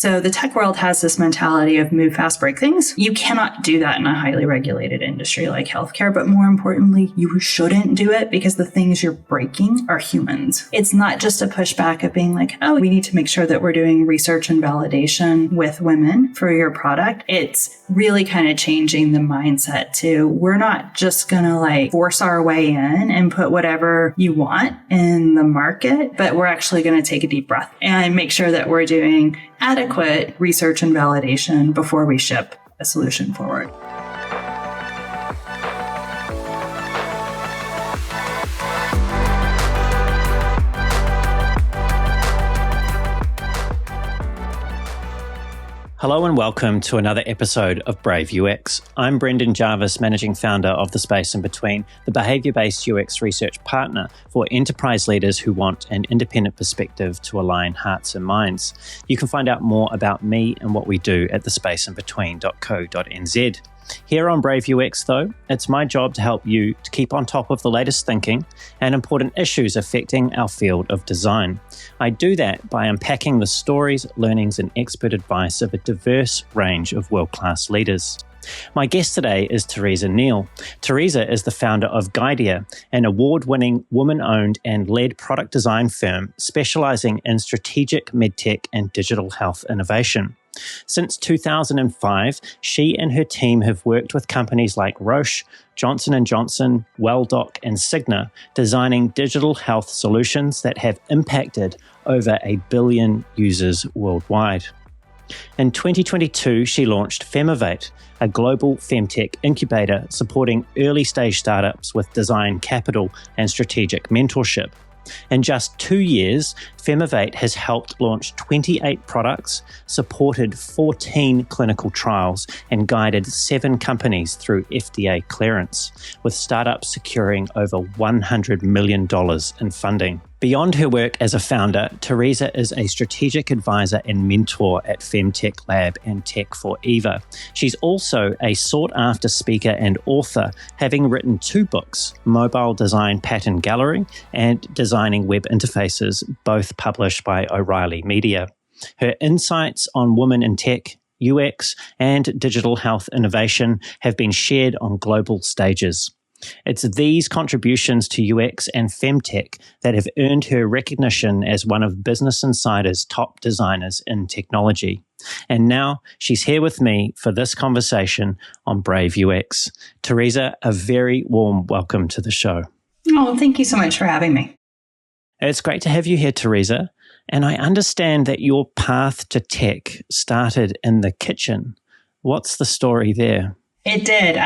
So the tech world has this mentality of move fast, break things. You cannot do that in a highly regulated industry like healthcare, but more importantly, you shouldn't do it because the things you're breaking are humans. It's not just a pushback of being like, oh, we need to make sure that we're doing research and validation with women for your product. It's really kind of changing the mindset to we're not just going to like force our way in and put whatever you want in the market, but we're actually going to take a deep breath and make sure that we're doing adequate research and validation before we ship a solution forward. Hello and welcome to another episode of Brave UX. I'm Brendan Jarvis, Managing Founder of The Space in Between, the behaviour-based UX research partner for enterprise leaders who want an independent perspective to align hearts and minds. You can find out more about me and what we do at thespaceinbetween.co.nz. Here on Brave UX, though, it's my job to help you to keep on top of the latest thinking and important issues affecting our field of design. I do that by unpacking the stories, learnings, and expert advice of a diverse range of world-class leaders. My guest today is Theresa Neil. Theresa is the founder of Guidea, an award-winning woman-owned and led product design firm specialising in strategic medtech and digital health innovation. Since 2005, she and her team have worked with companies like Roche, Johnson & Johnson, WellDoc, and Cigna, designing digital health solutions that have impacted over 1 billion users worldwide. In 2022, she launched Femivate, a global femtech incubator supporting early-stage startups with design capital and strategic mentorship. In just 2 years, Femivate has helped launch 28 products, supported 14 clinical trials, and guided 7 companies through FDA clearance, with startups securing over $100 million in funding. Beyond her work as a founder, Theresa is a strategic advisor and mentor at Femtech Lab and Tech for Eva. She's also a sought-after speaker and author, having written 2 books, Mobile Design Pattern Gallery and Designing Web Interfaces, both published by O'Reilly Media. Her insights on women in tech, UX, and digital health innovation have been shared on global stages. It's these contributions to UX and Femtech that have earned her recognition as one of Business Insider's top designers in technology. And now she's here with me for this conversation on Brave UX. Theresa, a very warm welcome to the show. Oh, thank you so much for having me. It's great to have you here, Theresa. And I understand that your path to tech started in the kitchen. What's the story there? It did.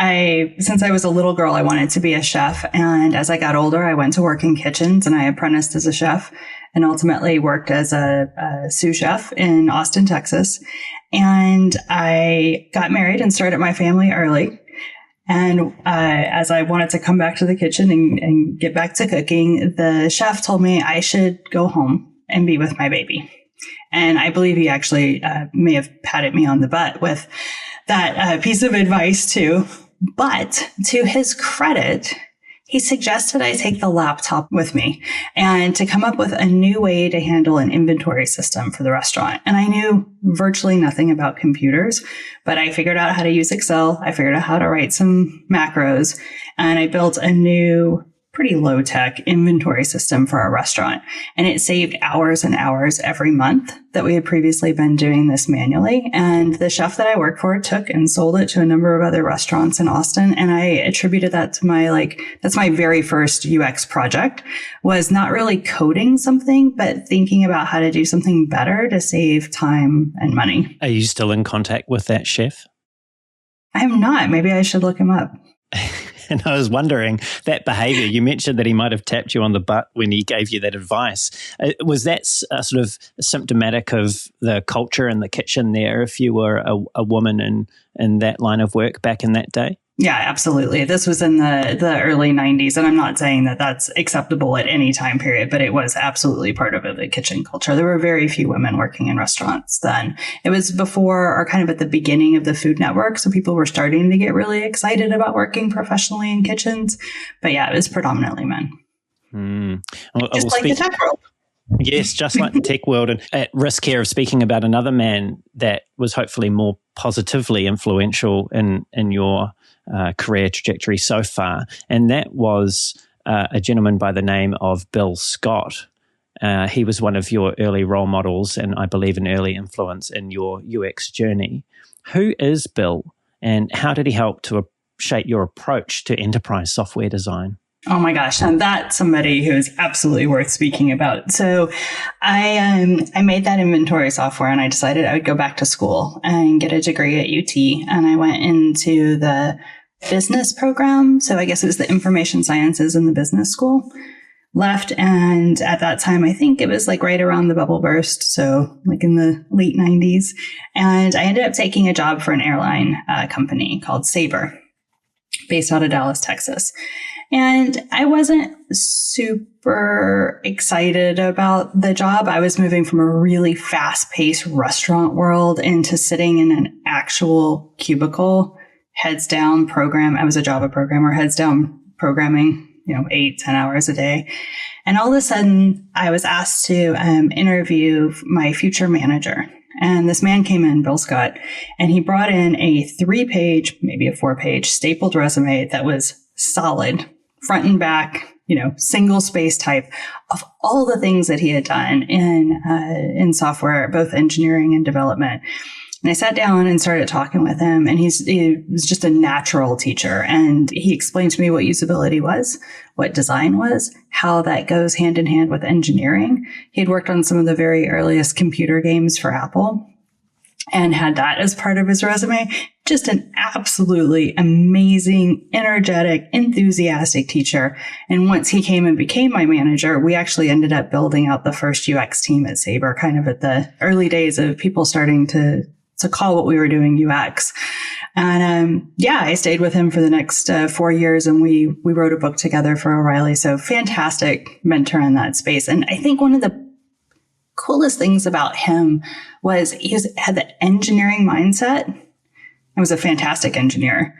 Since I was a little girl, I wanted to be a chef. And as I got older, I went to work in kitchens and I apprenticed as a chef and ultimately worked as a sous chef in Austin, Texas. And I got married and started my family early. And as I wanted to come back to the kitchen and get back to cooking, the chef told me I should go home and be with my baby. And I believe he actually may have patted me on the butt with that piece of advice too. But to his credit, he suggested I take the laptop with me and to come up with a new way to handle an inventory system for the restaurant. And I knew virtually nothing about computers, but I figured out how to use Excel. I figured out how to write some macros, and I built a new pretty low-tech inventory system for our restaurant. And it saved hours and hours every month that we had previously been doing this manually. And the chef that I worked for took and sold it to a number of other restaurants in Austin. And I attributed that to that's my very first UX project, was not really coding something, but thinking about how to do something better to save time and money. Are you still in contact with that chef? I'm not. Maybe I should look him up. And I was wondering, that behavior, you mentioned that he might have tapped you on the butt when he gave you that advice. Was that sort of symptomatic of the culture in the kitchen there if you were a woman in that line of work back in that day? Yeah, absolutely. This was in the early 90s. And I'm not saying that that's acceptable at any time period, but it was absolutely part of the kitchen culture. There were very few women working in restaurants then. It was before or kind of at the beginning of the Food Network. So people were starting to get really excited about working professionally in kitchens. But yeah, it was predominantly men. Just like the tech world. Yes, just like the tech world. And at risk here of speaking about another man, that was hopefully more positively influential in your career trajectory so far. And that was a gentleman by the name of Bill Scott. He was one of your early role models and I believe an early influence in your UX journey. Who is Bill and how did he help to shape your approach to enterprise software design? Oh my gosh, and that's somebody who is absolutely worth speaking about. So I made that inventory software and I decided I would go back to school and get a degree at UT. And I went into the business program. So I guess it was the information sciences in the business school. Left, and at that time, I think it was like right around the bubble burst, so like in the late 90s. And I ended up taking a job for an airline company called Sabre, based out of Dallas, Texas. And I wasn't super excited about the job. I was moving from a really fast-paced restaurant world into sitting in an actual cubicle, heads down program. I was a Java programmer, heads down programming, 8-10 hours a day. And all of a sudden, I was asked to interview my future manager. And this man came in, Bill Scott, and he brought in a 3-page, maybe a 4-page stapled resume that was solid, front and back, single space type of all the things that he had done in software, both engineering and development. And I sat down and started talking with him, and he was just a natural teacher. And he explained to me what usability was, what design was, how that goes hand in hand with engineering. He had worked on some of the very earliest computer games for Apple and had that as part of his resume. Just an absolutely amazing, energetic, enthusiastic teacher. And once he came and became my manager, we actually ended up building out the first UX team at Sabre, kind of at the early days of people starting to call what we were doing UX. And I stayed with him for the next 4 years, and we wrote a book together for O'Reilly. So fantastic mentor in that space. And I think one of the coolest things about him was he had the engineering mindset. He was a fantastic engineer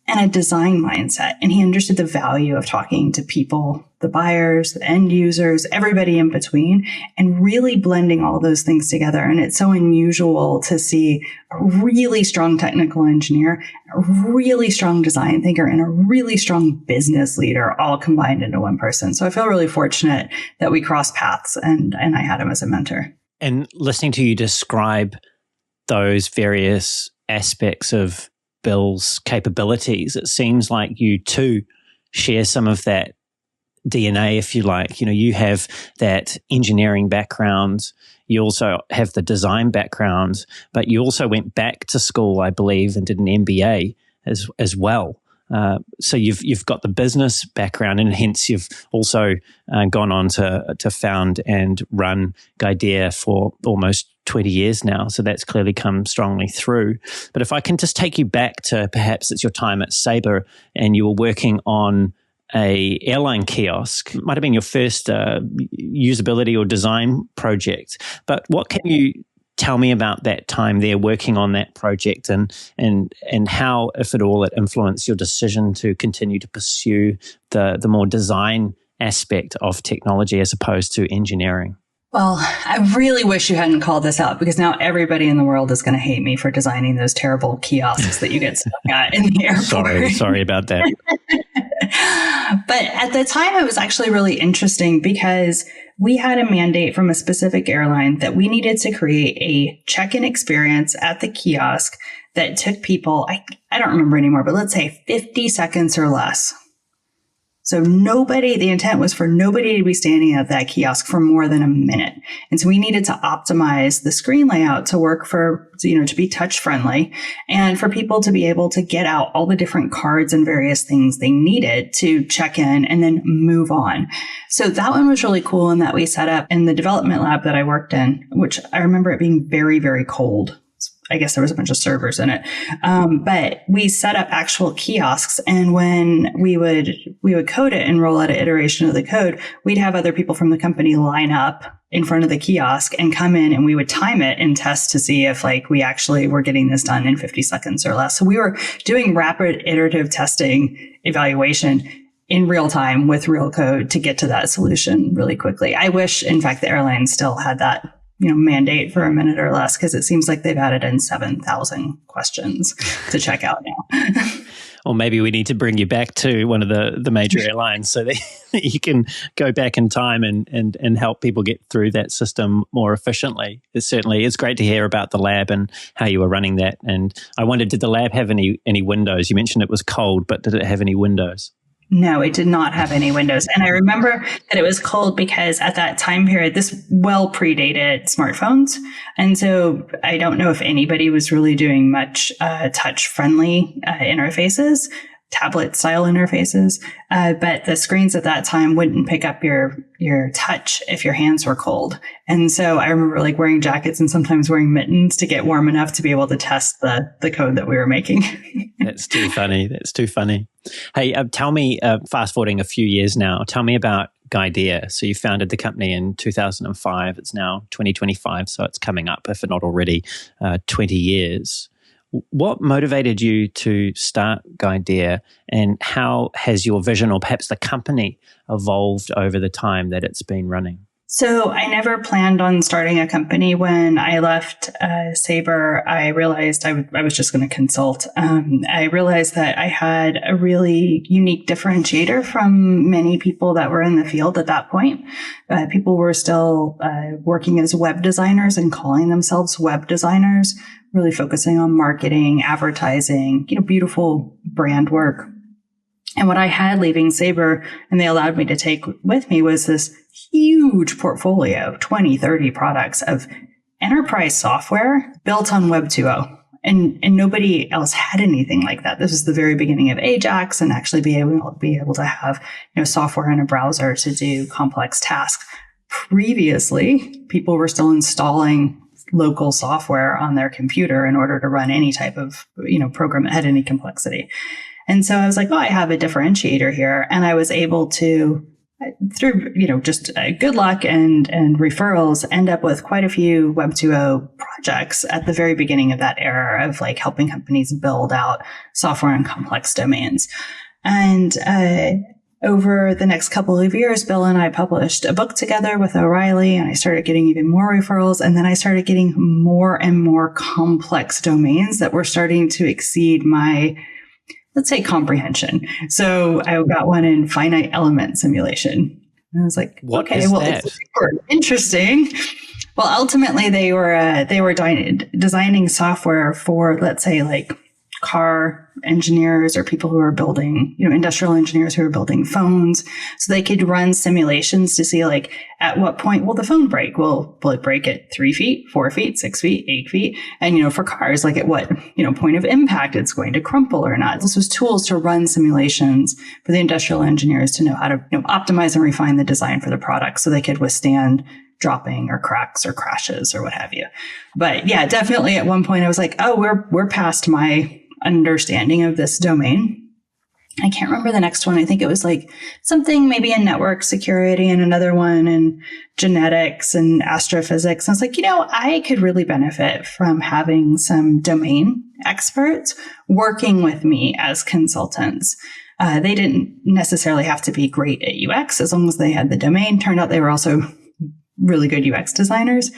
and a design mindset. And he understood the value of talking to people, the buyers, the end users, everybody in between, and really blending all those things together. And it's so unusual to see a really strong technical engineer, a really strong design thinker, and a really strong business leader all combined into one person. So I feel really fortunate that we crossed paths and I had him as a mentor. And listening to you describe those various aspects of Bill's capabilities, it seems like you too share some of that DNA, if you like. You have that engineering background, you also have the design background, but you also went back to school, I believe, and did an MBA as well. So you've got the business background, and hence you've also gone on to found and run Guidea for almost 20 years now. So that's clearly come strongly through. But if I can just take you back to perhaps it's your time at Sabre and you were working on a airline kiosk. It might have been your first usability or design project. But what can you tell me about that time there working on that project and how, if at all, it influenced your decision to continue to pursue the more design aspect of technology as opposed to engineering? Well, I really wish you hadn't called this out because now everybody in the world is going to hate me for designing those terrible kiosks that you get stuck at in the airport. Sorry about that. But at the time, it was actually really interesting because we had a mandate from a specific airline that we needed to create a check-in experience at the kiosk that took people, I don't remember anymore, but let's say 50 seconds or less. So the intent was for nobody to be standing at that kiosk for more than a minute. And so we needed to optimize the screen layout to work to be touch friendly and for people to be able to get out all the different cards and various things they needed to check in and then move on. So that one was really cool in that we set up in the development lab that I worked in, which I remember it being very, very cold. I guess there was a bunch of servers in it. But we set up actual kiosks. And when we would code it and roll out an iteration of the code, we'd have other people from the company line up in front of the kiosk and come in and we would time it and test to see if we actually were getting this done in 50 seconds or less. So we were doing rapid iterative testing evaluation in real time with real code to get to that solution really quickly. I wish, in fact, the airline still had that mandate for a minute or less, because it seems like they've added in 7,000 questions to check out now. Or maybe we need to bring you back to one of the major airlines so that you can go back in time and help people get through that system more efficiently. It's great to hear about the lab and how you were running that. And I wondered, did the lab have any windows? You mentioned it was cold, but did it have any windows? No, it did not have any windows. And I remember that it was cold because at that time period, this well predated smartphones. And so I don't know if anybody was really doing much touch-friendly interfaces, tablet-style interfaces. But the screens at that time wouldn't pick up your touch if your hands were cold. And so I remember wearing jackets and sometimes wearing mittens to get warm enough to be able to test the code that we were making. That's too funny. Hey, tell me, fast forwarding a few years now, tell me about Guidea. So you founded the company in 2005. It's now 2025, so it's coming up, if not already, 20 years. What motivated you to start Guidea, and how has your vision, or perhaps the company, evolved over the time that it's been running? So I never planned on starting a company. When I left Sabre, I realized I was just going to consult. I realized that I had a really unique differentiator from many people that were in the field at that point. People were still working as web designers and calling themselves web designers, really focusing on marketing, advertising, beautiful brand work. And what I had leaving Sabre, and they allowed me to take with me, was this huge portfolio, 20, 30 products of enterprise software built on Web 2.0. And nobody else had anything like that. This was the very beginning of Ajax, and actually be able to have software in a browser to do complex tasks. Previously, people were still installing local software on their computer in order to run any type of program that had any complexity. And so I was like, I have a differentiator here. And I was able to, through, just good luck and referrals, end up with quite a few Web 2.0 projects at the very beginning of that era of helping companies build out software in complex domains. And over the next couple of years, Bill and I published a book together with O'Reilly, and I started getting even more referrals. And then I started getting more and more complex domains that were starting to exceed my, let's say, comprehension. So I got one in finite element simulation. And I was like, it's super interesting. Well, ultimately they were designing software for, let's say, car engineers or people who are building, industrial engineers who are building phones, so they could run simulations to see at what point will the phone break? Will it break at 3 feet, 4 feet, 6 feet, 8 feet? And, for cars, at what, point of impact it's going to crumple or not. This was tools to run simulations for the industrial engineers to know how to optimize and refine the design for the product so they could withstand dropping or cracks or crashes or what have you. But yeah, definitely at one point I was like, we're past my understanding of this domain. I can't remember the next one. I think it was something maybe in network security, and another one in genetics and astrophysics. And I was like, I could really benefit from having some domain experts working with me as consultants. They didn't necessarily have to be great at UX as long as they had the domain. Turned out they were also really good UX designers.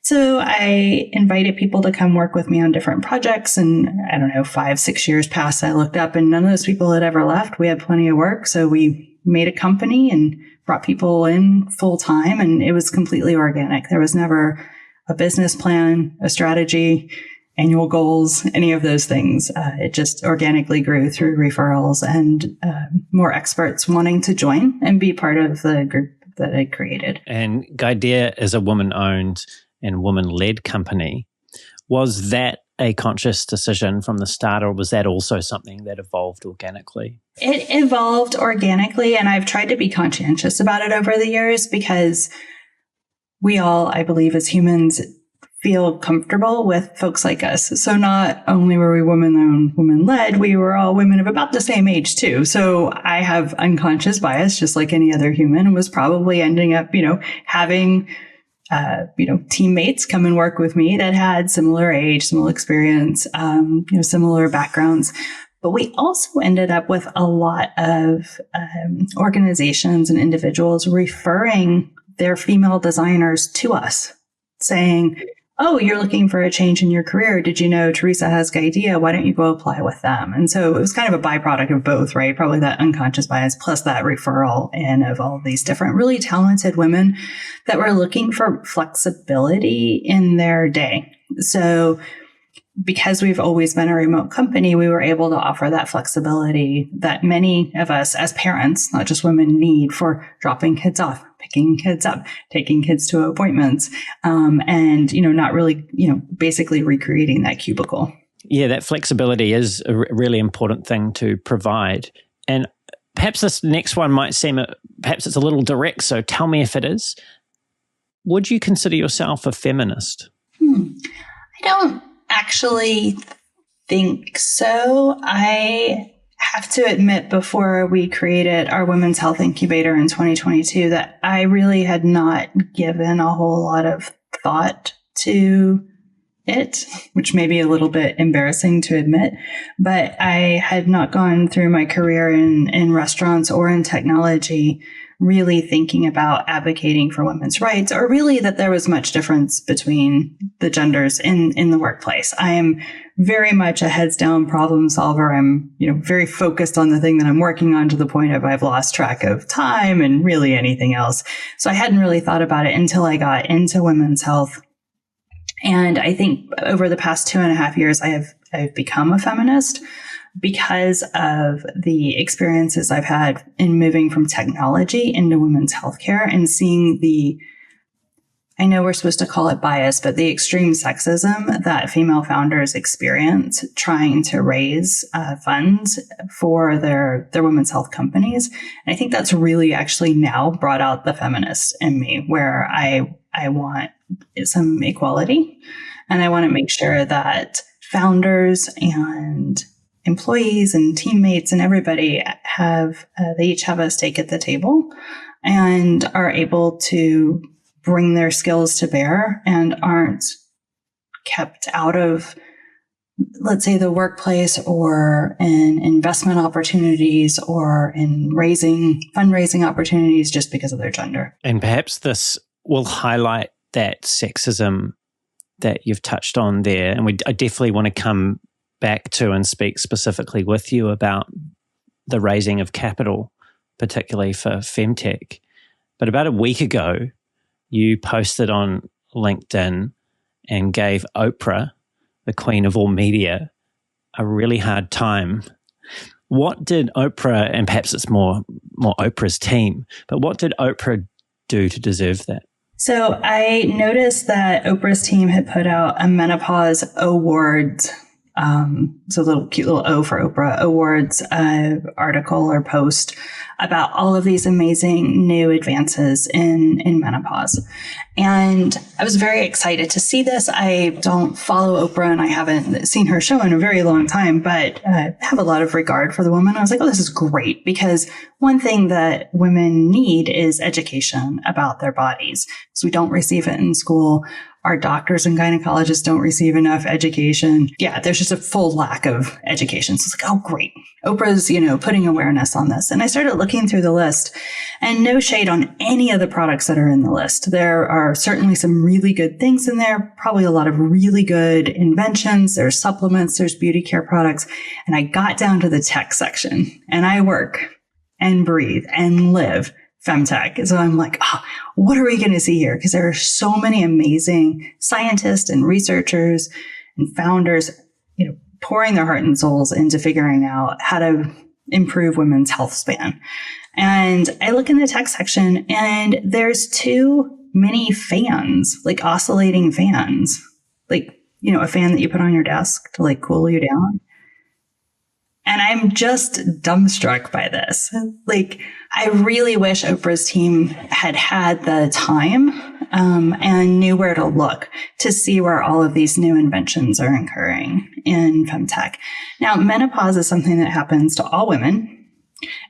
So I invited people to come work with me on different projects. And 5-6 years passed. I looked up and none of those people had ever left. We had plenty of work. So we made a company and brought people in full time. And it was completely organic. There was never a business plan, a strategy, annual goals, any of those things. It just organically grew through referrals and more experts wanting to join and be part of the group that I created. And Guidea is a woman-owned and woman-led company. Was that a conscious decision from the start, or was that also something that evolved organically? It evolved organically, and I've tried to be conscientious about it over the years because we all, I believe, as humans, feel comfortable with folks like us. So not only were we woman-owned, woman-led, we were all women of about the same age too. So I have unconscious bias, just like any other human, and was probably ending up, having teammates come and work with me that had similar age, similar experience, similar backgrounds. But we also ended up with a lot of organizations and individuals referring their female designers to us. saying, oh, you're looking for a change in your career. Did you know Theresa has Guidea? Why don't you go apply with them? And so it was kind of a byproduct of both, right? Probably that unconscious bias plus that referral in of all of these different really talented women that were looking for flexibility in their day. So because we've always been a remote company, we were able to offer that flexibility that many of us as parents, not just women, need for dropping kids off, picking kids up, taking kids to appointments, and, not really, basically recreating that cubicle. Yeah, that flexibility is a really important thing to provide. And perhaps this next one might seem, perhaps it's a little direct, so tell me if it is. Would you consider yourself a feminist? I don't actually think so. I have to admit, before we created our Women's Health Incubator in 2022, that I really had not given a whole lot of thought to it, which may be a little bit embarrassing to admit, but I had not gone through my career in restaurants or in technology really thinking about advocating for women's rights, or really that there was much difference between the genders in the workplace. I am very much a heads down problem solver. I'm, very focused on the thing that I'm working on to the point of I've lost track of time and really anything else. So I hadn't really thought about it until I got into women's health. And I think over the past 2.5 years, I've become a feminist because of the experiences I've had in moving from technology into women's healthcare and seeing I know we're supposed to call it bias, but the extreme sexism that female founders experience trying to raise funds for their women's health companies. And I think that's really actually now brought out the feminist in me, where I want some equality, and I want to make sure that founders and employees and teammates and everybody they each have a stake at the table and are able to bring their skills to bear and aren't kept out of, let's say, the workplace or in investment opportunities or in fundraising opportunities just because of their gender. And perhaps this will highlight that sexism that you've touched on there. And I definitely want to come back to and speak specifically with you about the raising of capital, particularly for Femtech. But about a week ago, you posted on LinkedIn and gave Oprah, the queen of all media, a really hard time. What did Oprah, and perhaps it's more Oprah's team, but what did Oprah do to deserve that? So I noticed that Oprah's team had put out a Menopause Awards, so a little cute little O for Oprah, awards article or post about all of these amazing new advances in menopause. And I was very excited to see this. I don't follow Oprah and I haven't seen her show in a very long time, but I have a lot of regard for the woman. I was like, oh, this is great, because one thing that women need is education about their bodies, because we don't receive it in school. Our doctors and gynecologists don't receive enough education. Yeah, there's just a full lack of education. So it's like, oh, great. Oprah's, putting awareness on this. And I started looking through the list, and no shade on any of the products that are in the list. There are certainly some really good things in there, probably a lot of really good inventions. There's supplements, there's beauty care products. And I got down to the tech section, and I work and breathe and live Femtech. So I'm like, what are we going to see here? Because there are so many amazing scientists and researchers and founders, pouring their heart and souls into figuring out how to improve women's health span. And I look in the tech section, and there's too many fans, like oscillating fans, like, a fan that you put on your desk to like cool you down. And I'm just dumbstruck by this. Like, I really wish Oprah's team had the time and knew where to look to see where all of these new inventions are occurring in femtech. Now, menopause is something that happens to all women.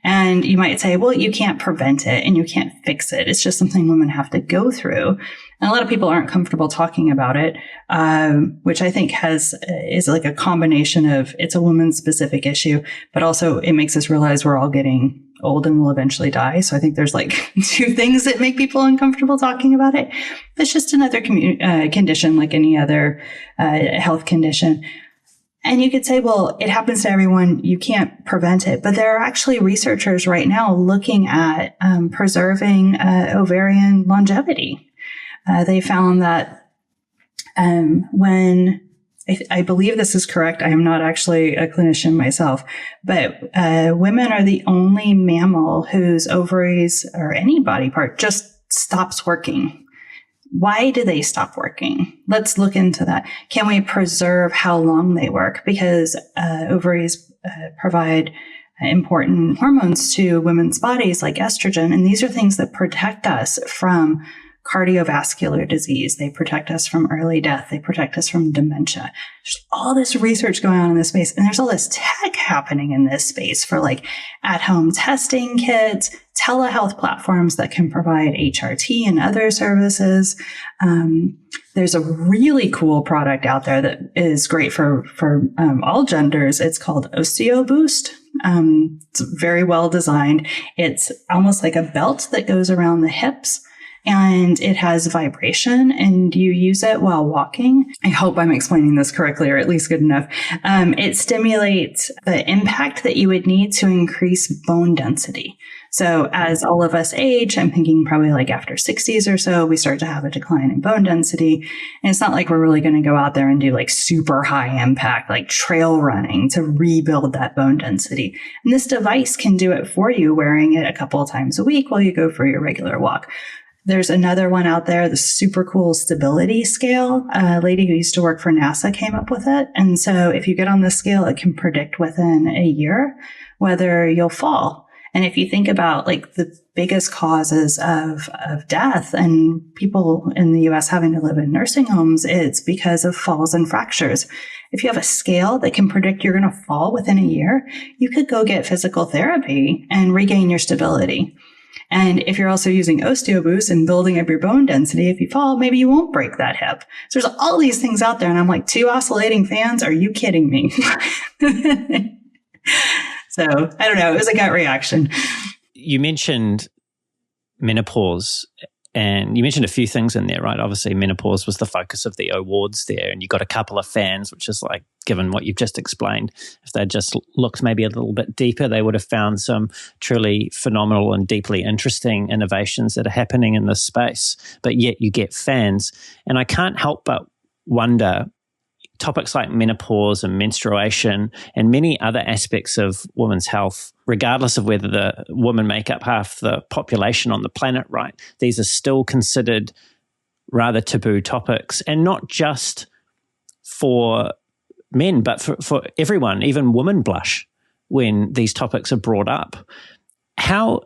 And you might say, well, you can't prevent it and you can't fix it. It's just something women have to go through. And a lot of people aren't comfortable talking about it, which I think is like a combination of it's a woman specific issue, but also it makes us realize we're all getting old and will eventually die. So I think there's like two things that make people uncomfortable talking about it. It's just another condition like any other health condition. And you could say, well, it happens to everyone. You can't prevent it. But there are actually researchers right now looking at preserving ovarian longevity. They found that when I believe this is correct. I am not actually a clinician myself, but women are the only mammal whose ovaries or any body part just stops working. Why do they stop working? Let's look into that. Can we preserve how long they work? Because ovaries provide important hormones to women's bodies like estrogen, and these are things that protect us from cardiovascular disease. They protect us from early death. They protect us from dementia. There's all this research going on in this space, and there's all this tech happening in this space for like at-home testing kits, telehealth platforms that can provide HRT and other services. There's a really cool product out there that is great for all genders. It's called OsteoBoost. It's very well designed. It's almost like a belt that goes around the hips, and it has vibration, and you use it while walking. I hope I'm explaining this correctly, or at least good enough. It stimulates the impact that you would need to increase bone density. So as all of us age, I'm thinking probably like after 60s or so, we start to have a decline in bone density. And it's not like we're really going to go out there and do like super high impact, like trail running to rebuild that bone density. And this device can do it for you, wearing it a couple of times a week while you go for your regular walk. There's another one out there, the super cool stability scale. A lady who used to work for NASA came up with it. And so if you get on the scale, it can predict within a year whether you'll fall. And if you think about like the biggest causes of death and people in the US having to live in nursing homes, it's because of falls and fractures. If you have a scale that can predict you're going to fall within a year, you could go get physical therapy and regain your stability. And if you're also using OsteoBoost and building up your bone density, if you fall, maybe you won't break that hip. So there's all these things out there. And I'm like, 2 oscillating fans? Are you kidding me? So I don't know. It was a gut reaction. You mentioned menopause, and you mentioned a few things in there, right? Obviously, menopause was the focus of the awards there, and you got a couple of fans, which is like, given what you've just explained, if they just looked maybe a little bit deeper, they would have found some truly phenomenal and deeply interesting innovations that are happening in this space. But yet you get fans. And I can't help but wonder, topics like menopause and menstruation and many other aspects of women's health, regardless of whether the women make up half the population on the planet, right? These are still considered rather taboo topics, and not just for men, but for everyone. Even women blush when these topics are brought up. How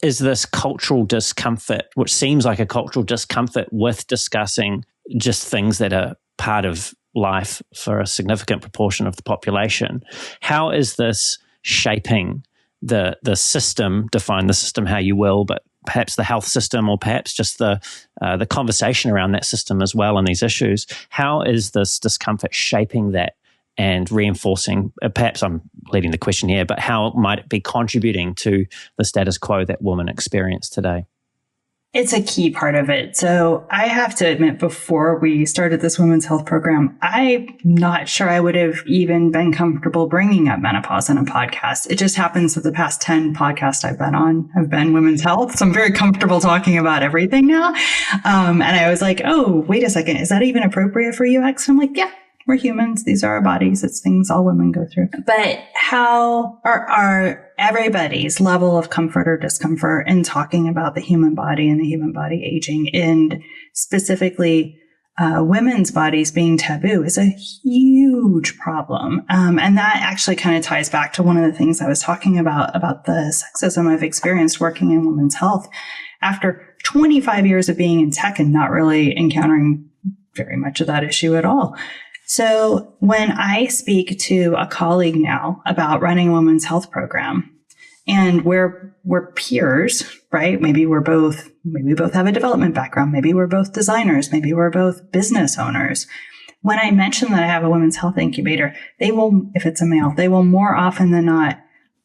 is this cultural discomfort, which seems like a cultural discomfort with discussing just things that are part of life for a significant proportion of the population, how is this shaping the system? Define the system how you will, but perhaps the health system, or perhaps just the conversation around that system as well, and these issues. How is this discomfort shaping that and reinforcing? Perhaps I'm leading the question here, but how might it be contributing to the status quo that women experience today? It's a key part of it. So I have to admit, before we started this women's health program, I'm not sure I would have even been comfortable bringing up menopause in a podcast. It just happens that the past 10 podcasts I've been on have been women's health. So I'm very comfortable talking about everything now. And I was like, oh, wait a second. Is that even appropriate for UX? And I'm like, yeah. We're humans. These are our bodies. It's things all women go through. But how are everybody's level of comfort or discomfort in talking about the human body and the human body aging, and specifically women's bodies being taboo, is a huge problem. And that actually kind of ties back to one of the things I was talking about the sexism I've experienced working in women's health after 25 years of being in tech and not really encountering very much of that issue at all. So when I speak to a colleague now about running a women's health program, and we're peers, right? Maybe we both have a development background. Maybe we're both designers. Maybe we're both business owners. When I mention that I have a women's health incubator, they will, if it's a male, they will more often than not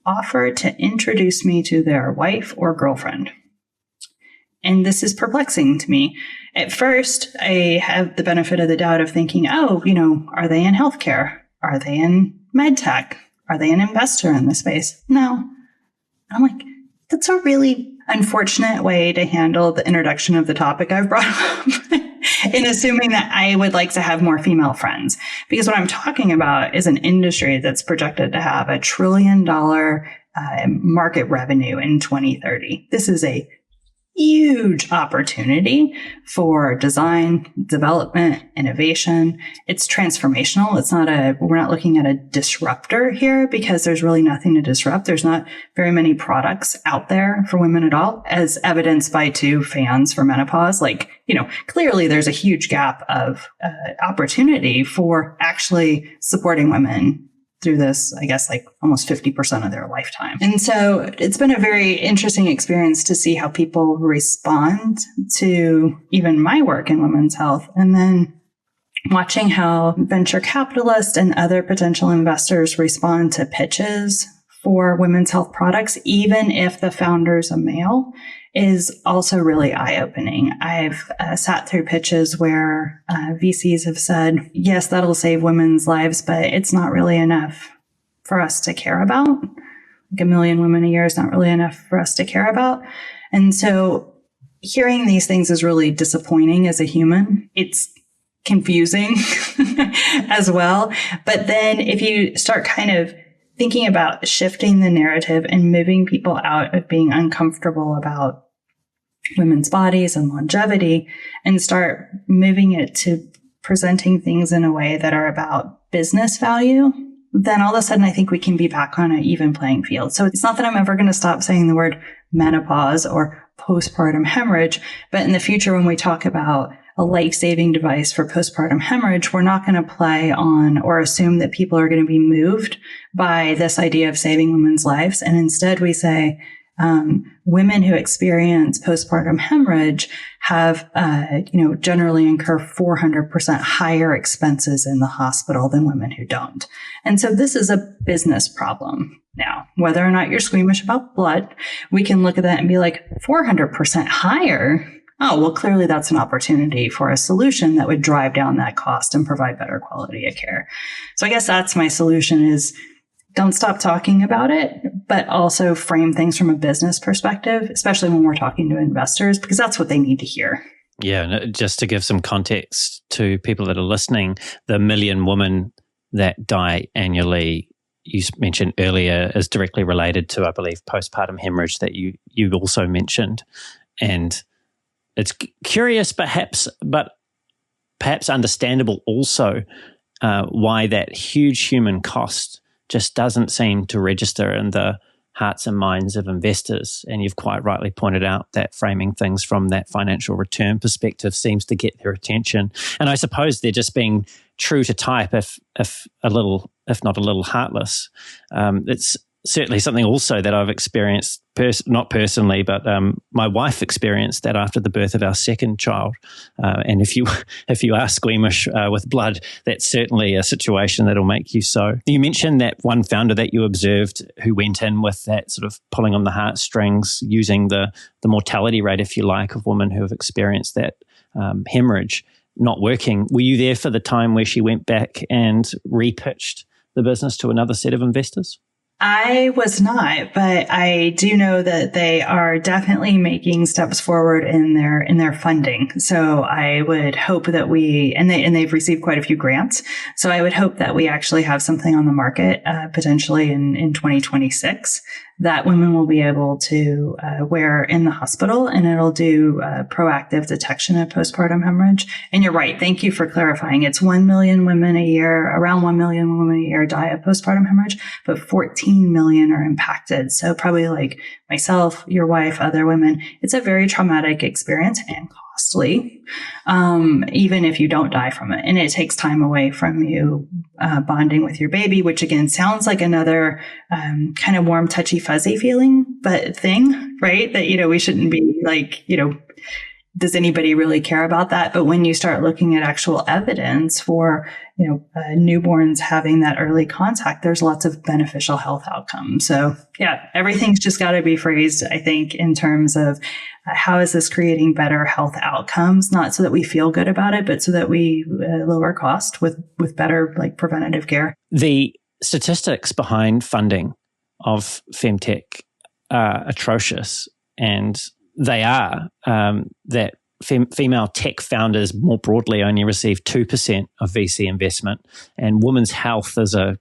offer to introduce me to their wife or girlfriend. And this is perplexing to me. At first, I have the benefit of the doubt of thinking, oh, are they in healthcare? Are they in medtech? Are they an investor in the space? No. I'm like, that's a really unfortunate way to handle the introduction of the topic I've brought up in assuming that I would like to have more female friends. Because what I'm talking about is an industry that's projected to have $1 trillion market revenue in 2030. This is a huge opportunity for design, development, innovation. It's transformational. We're not looking at a disruptor here because there's really nothing to disrupt. There's not very many products out there for women at all, as evidenced by 2 fans for menopause. Clearly there's a huge gap of opportunity for actually supporting women through this, I guess, almost 50% of their lifetime. And so it's been a very interesting experience to see how people respond to even my work in women's health. And then watching how venture capitalists and other potential investors respond to pitches for women's health products, even if the founder's a male, is also really eye-opening. I've sat through pitches where VCs have said, yes, that'll save women's lives, but it's not really enough for us to care about. 1 million women a year is not really enough for us to care about. And so hearing these things is really disappointing as a human. It's confusing as well. But then if you start kind of thinking about shifting the narrative and moving people out of being uncomfortable about women's bodies and longevity and start moving it to presenting things in a way that are about business value, then all of a sudden I think we can be back on an even playing field. So it's not that I'm ever going to stop saying the word menopause or postpartum hemorrhage, but in the future when we talk about a life-saving device for postpartum hemorrhage, we're not going to play on or assume that people are going to be moved by this idea of saving women's lives. And instead we say, women who experience postpartum hemorrhage have, generally incur 400% higher expenses in the hospital than women who don't. And so this is a business problem. Now, whether or not you're squeamish about blood, we can look at that and be like, 400% higher. Oh, well, clearly that's an opportunity for a solution that would drive down that cost and provide better quality of care. So I guess that's my solution is don't stop talking about it, but also frame things from a business perspective, especially when we're talking to investors, because that's what they need to hear. Yeah, just to give some context to people that are listening, the 1 million women that die annually, you mentioned earlier, is directly related to, I believe, postpartum hemorrhage that you also mentioned. And it's curious, perhaps understandable also why that huge human cost just doesn't seem to register in the hearts and minds of investors. And you've quite rightly pointed out that framing things from that financial return perspective seems to get their attention. And I suppose they're just being true to type, if not a little heartless. It's certainly something also that I've experienced, not personally, but my wife experienced that after the birth of our second child. And if you are squeamish with blood, that's certainly a situation that'll make you so. You mentioned that one founder that you observed who went in with that sort of pulling on the heartstrings, using the mortality rate, if you like, of women who have experienced that hemorrhage not working. Were you there for the time where she went back and repitched the business to another set of investors? I was not, but I do know that they are definitely making steps forward in their funding. So I would hope that they've received quite a few grants. So I would hope that we actually have something on the market, potentially in 2026 that women will be able to wear in the hospital, and it'll do proactive detection of postpartum hemorrhage. And you're right. Thank you for clarifying. It's 1 million women a year, around 1 million women a year die of postpartum hemorrhage, but 14 million are impacted. So probably like myself, your wife, other women, it's a very traumatic experience and costly, even if you don't die from it. And it takes time away from you bonding with your baby, which again sounds like another kind of warm, touchy, fuzzy feeling, but thing, right? That, we shouldn't be like, does anybody really care about that? But when you start looking at actual evidence for, newborns having that early contact, there's lots of beneficial health outcomes. So yeah, everything's just got to be phrased, I think, in terms of how is this creating better health outcomes, not so that we feel good about it, but so that we lower cost with better like preventative care. The statistics behind funding of Femtech are atrocious, and they are that female tech founders more broadly only receive 2% of VC investment, and women's health as a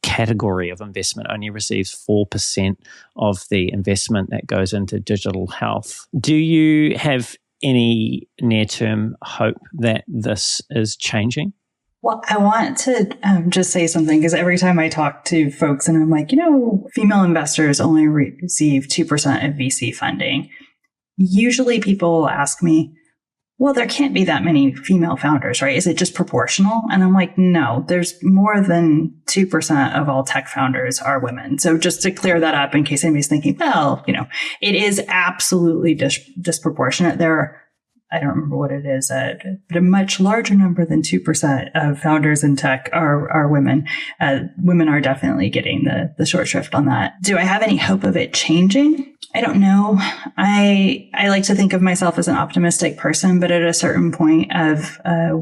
category of investment only receives 4% of the investment that goes into digital health. Do you have any near-term hope that this is changing? Well, I want to just say something, because every time I talk to folks and I'm like, female investors only receive 2% of VC funding. Usually people ask me, well, there can't be that many female founders, right? Is it just proportional? And I'm like, no, there's more than 2% of all tech founders are women. So just to clear that up in case anybody's thinking, well, it is absolutely disproportionate. There are, I don't remember what it is, but a much larger number than 2% of founders in tech are women. Women are definitely getting the short shrift on that. Do I have any hope of it changing? I don't know. I like to think of myself as an optimistic person, but at a certain point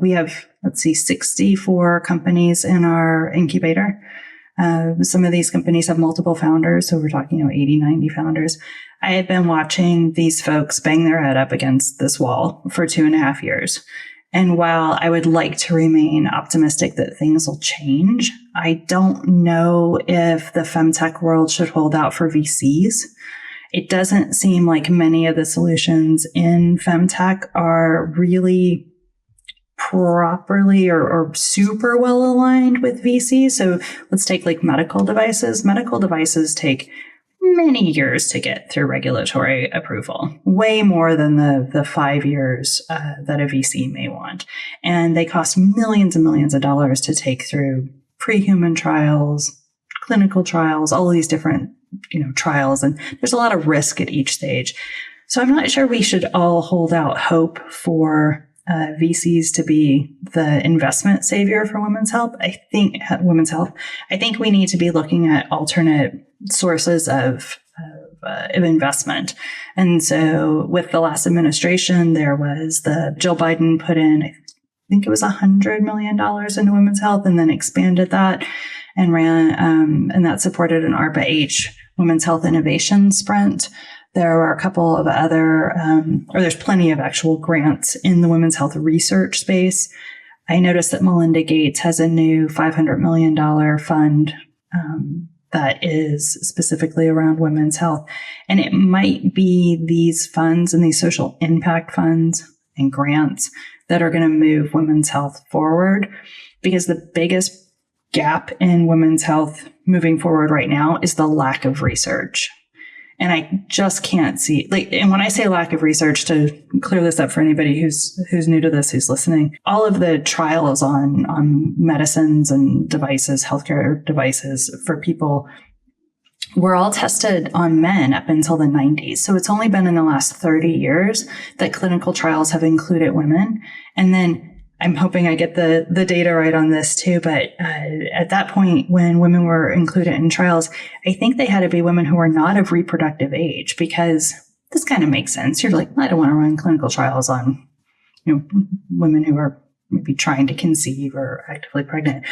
we have, 64 companies in our incubator. Some of these companies have multiple founders. So we're talking, 80, 90 founders. I have been watching these folks bang their head up against this wall for 2.5 years. And while I would like to remain optimistic that things will change, I don't know if the femtech world should hold out for VCs. It doesn't seem like many of the solutions in femtech are really properly or super well aligned with VC. So let's take like medical devices. Medical devices take many years to get through regulatory approval, way more than the 5 years that a VC may want. And they cost millions and millions of dollars to take through pre-human trials, clinical trials, all of these different trials. And there's a lot of risk at each stage. So I'm not sure we should all hold out hope for VCs to be the investment savior for women's health. I think we need to be looking at alternate sources of investment. And so with the last administration, there was Jill Biden put in, I think it was $100 million into women's health, and then expanded that and ran, and that supported an ARPA-H women's health innovation sprint. There were a couple of other, there's plenty of actual grants in the women's health research space. I noticed that Melinda Gates has a new $500 million fund that is specifically around women's health. And it might be these funds and these social impact funds and grants that are going to move women's health forward, because the biggest gap in women's health moving forward right now is the lack of research. And I just can't see, and when I say lack of research, to clear this up for anybody who's new to this, who's listening, all of the trials on medicines and devices, healthcare devices for people, were all tested on men up until the 90s. So it's only been in the last 30 years that clinical trials have included women. And then I'm hoping I get the data right on this too, but at that point when women were included in trials, I think they had to be women who were not of reproductive age, because this kind of makes sense. You're like, I don't want to run clinical trials on, women who are maybe trying to conceive or actively pregnant.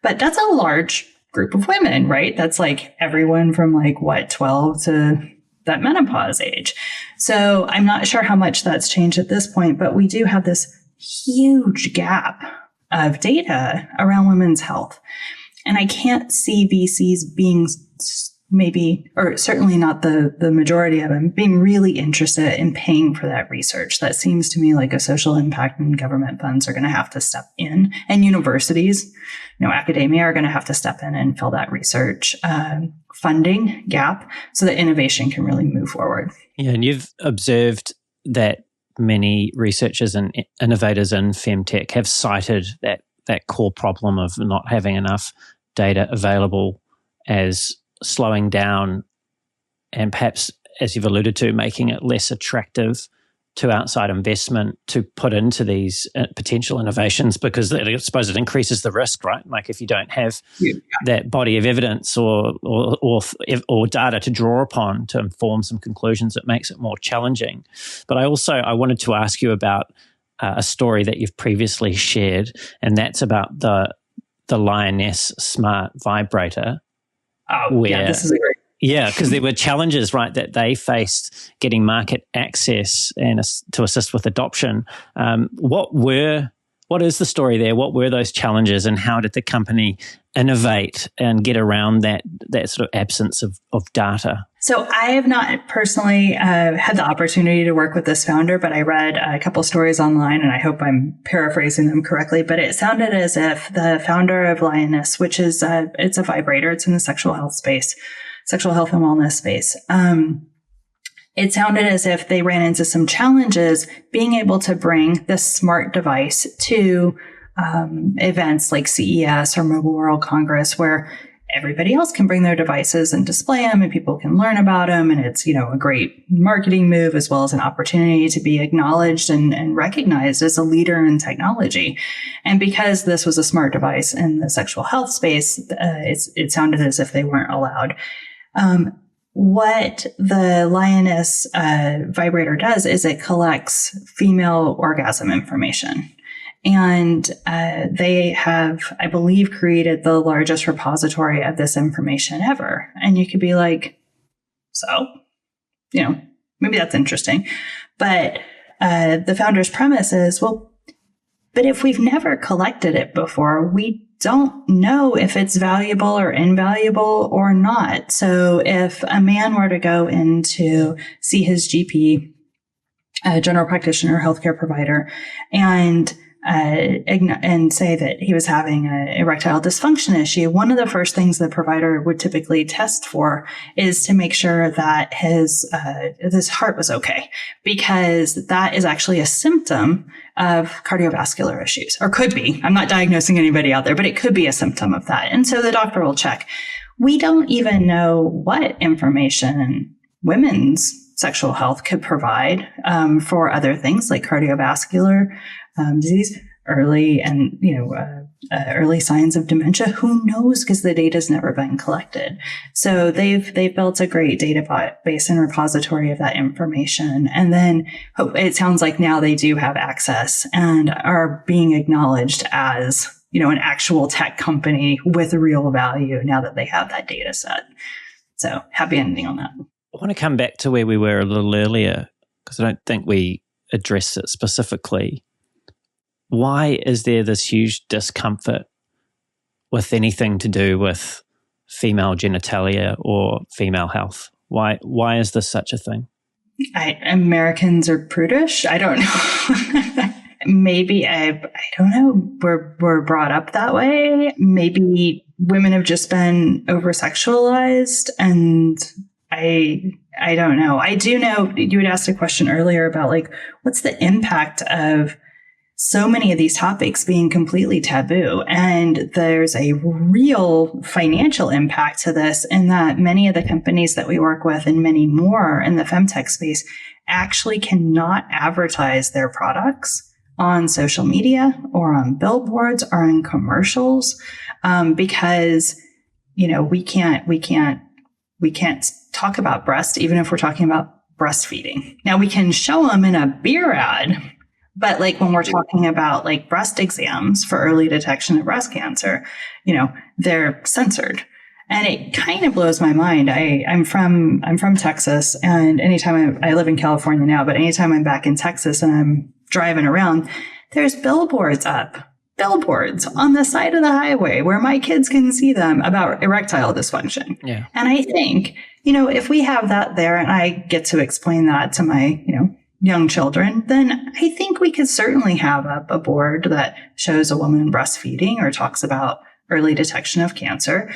But that's a large group of women, right? That's like everyone from 12 to that menopause age. So I'm not sure how much that's changed at this point, but we do have this huge gap of data around women's health. And I can't see VCs being maybe, or certainly not the majority of them, being really interested in paying for that research. That seems to me like a social impact, and government funds are going to have to step in, and universities, academia are going to have to step in and fill that research funding gap so that innovation can really move forward. Yeah, and you've observed that many researchers and innovators in femtech have cited that core problem of not having enough data available as slowing down, and perhaps, as you've alluded to, making it less attractive to outside investment to put into these potential innovations, because I suppose it increases the risk, right? Like if you don't have that body of evidence or data to draw upon to inform some conclusions, it makes it more challenging. But I wanted to ask you about a story that you've previously shared, and that's about the Lioness smart vibrator. Oh, yeah, this is a great. Yeah, because there were challenges, right, that they faced getting market access and to assist with adoption. What is the story there? What were those challenges, and how did the company innovate and get around that sort of absence of data? So I have not personally had the opportunity to work with this founder, but I read a couple stories online, and I hope I'm paraphrasing them correctly, but it sounded as if the founder of Lioness, which is it's a vibrator, it's in the sexual health and wellness space. It sounded as if they ran into some challenges being able to bring this smart device to events like CES or Mobile World Congress, where everybody else can bring their devices and display them and people can learn about them. And it's, a great marketing move as well as an opportunity to be acknowledged and recognized as a leader in technology. And because this was a smart device in the sexual health space, it sounded as if they weren't allowed. What the Lioness vibrator does is it collects female orgasm information. And they have, I believe, created the largest repository of this information ever. And you could be like, so, maybe that's interesting. But the founder's premise is, well, but if we've never collected it before, we don't know if it's valuable or invaluable or not. So if a man were to go in to see his GP, general practitioner, healthcare provider, and say that he was having an erectile dysfunction issue, one of the first things the provider would typically test for is to make sure that his heart was okay, because that is actually a symptom of cardiovascular issues, or could be. I'm not diagnosing anybody out there, but it could be a symptom of that. And so the doctor will check. We don't even know what information women's sexual health could provide for other things like cardiovascular disease, early signs of dementia. Who knows? Because the data's never been collected. So they've built a great database and repository of that information. And then it sounds like now they do have access and are being acknowledged as, an actual tech company with real value now that they have that data set. So happy ending on that. I want to come back to where we were a little earlier, because I don't think we addressed it specifically. Why is there this huge discomfort with anything to do with female genitalia or female health? Why is this such a thing? Americans are prudish. I don't know. Maybe, I don't know. We're brought up that way. Maybe women have just been over-sexualized, and I don't know. I do know you had asked a question earlier about what's the impact of so many of these topics being completely taboo. And there's a real financial impact to this, in that many of the companies that we work with and many more in the Femtech space actually cannot advertise their products on social media or on billboards or in commercials, because, we can't talk about breast, even if we're talking about breastfeeding. Now we can show them in a beer ad, but when we're talking about breast exams for early detection of breast cancer, they're censored. And it kind of blows my mind. I'm from Texas, and anytime I live in California now, but anytime I'm back in Texas and I'm driving around, there's billboards on the side of the highway where my kids can see them about erectile dysfunction. Yeah. And I think, if we have that there and I get to explain that to my, young children, then I think we could certainly have up a board that shows a woman breastfeeding or talks about early detection of cancer.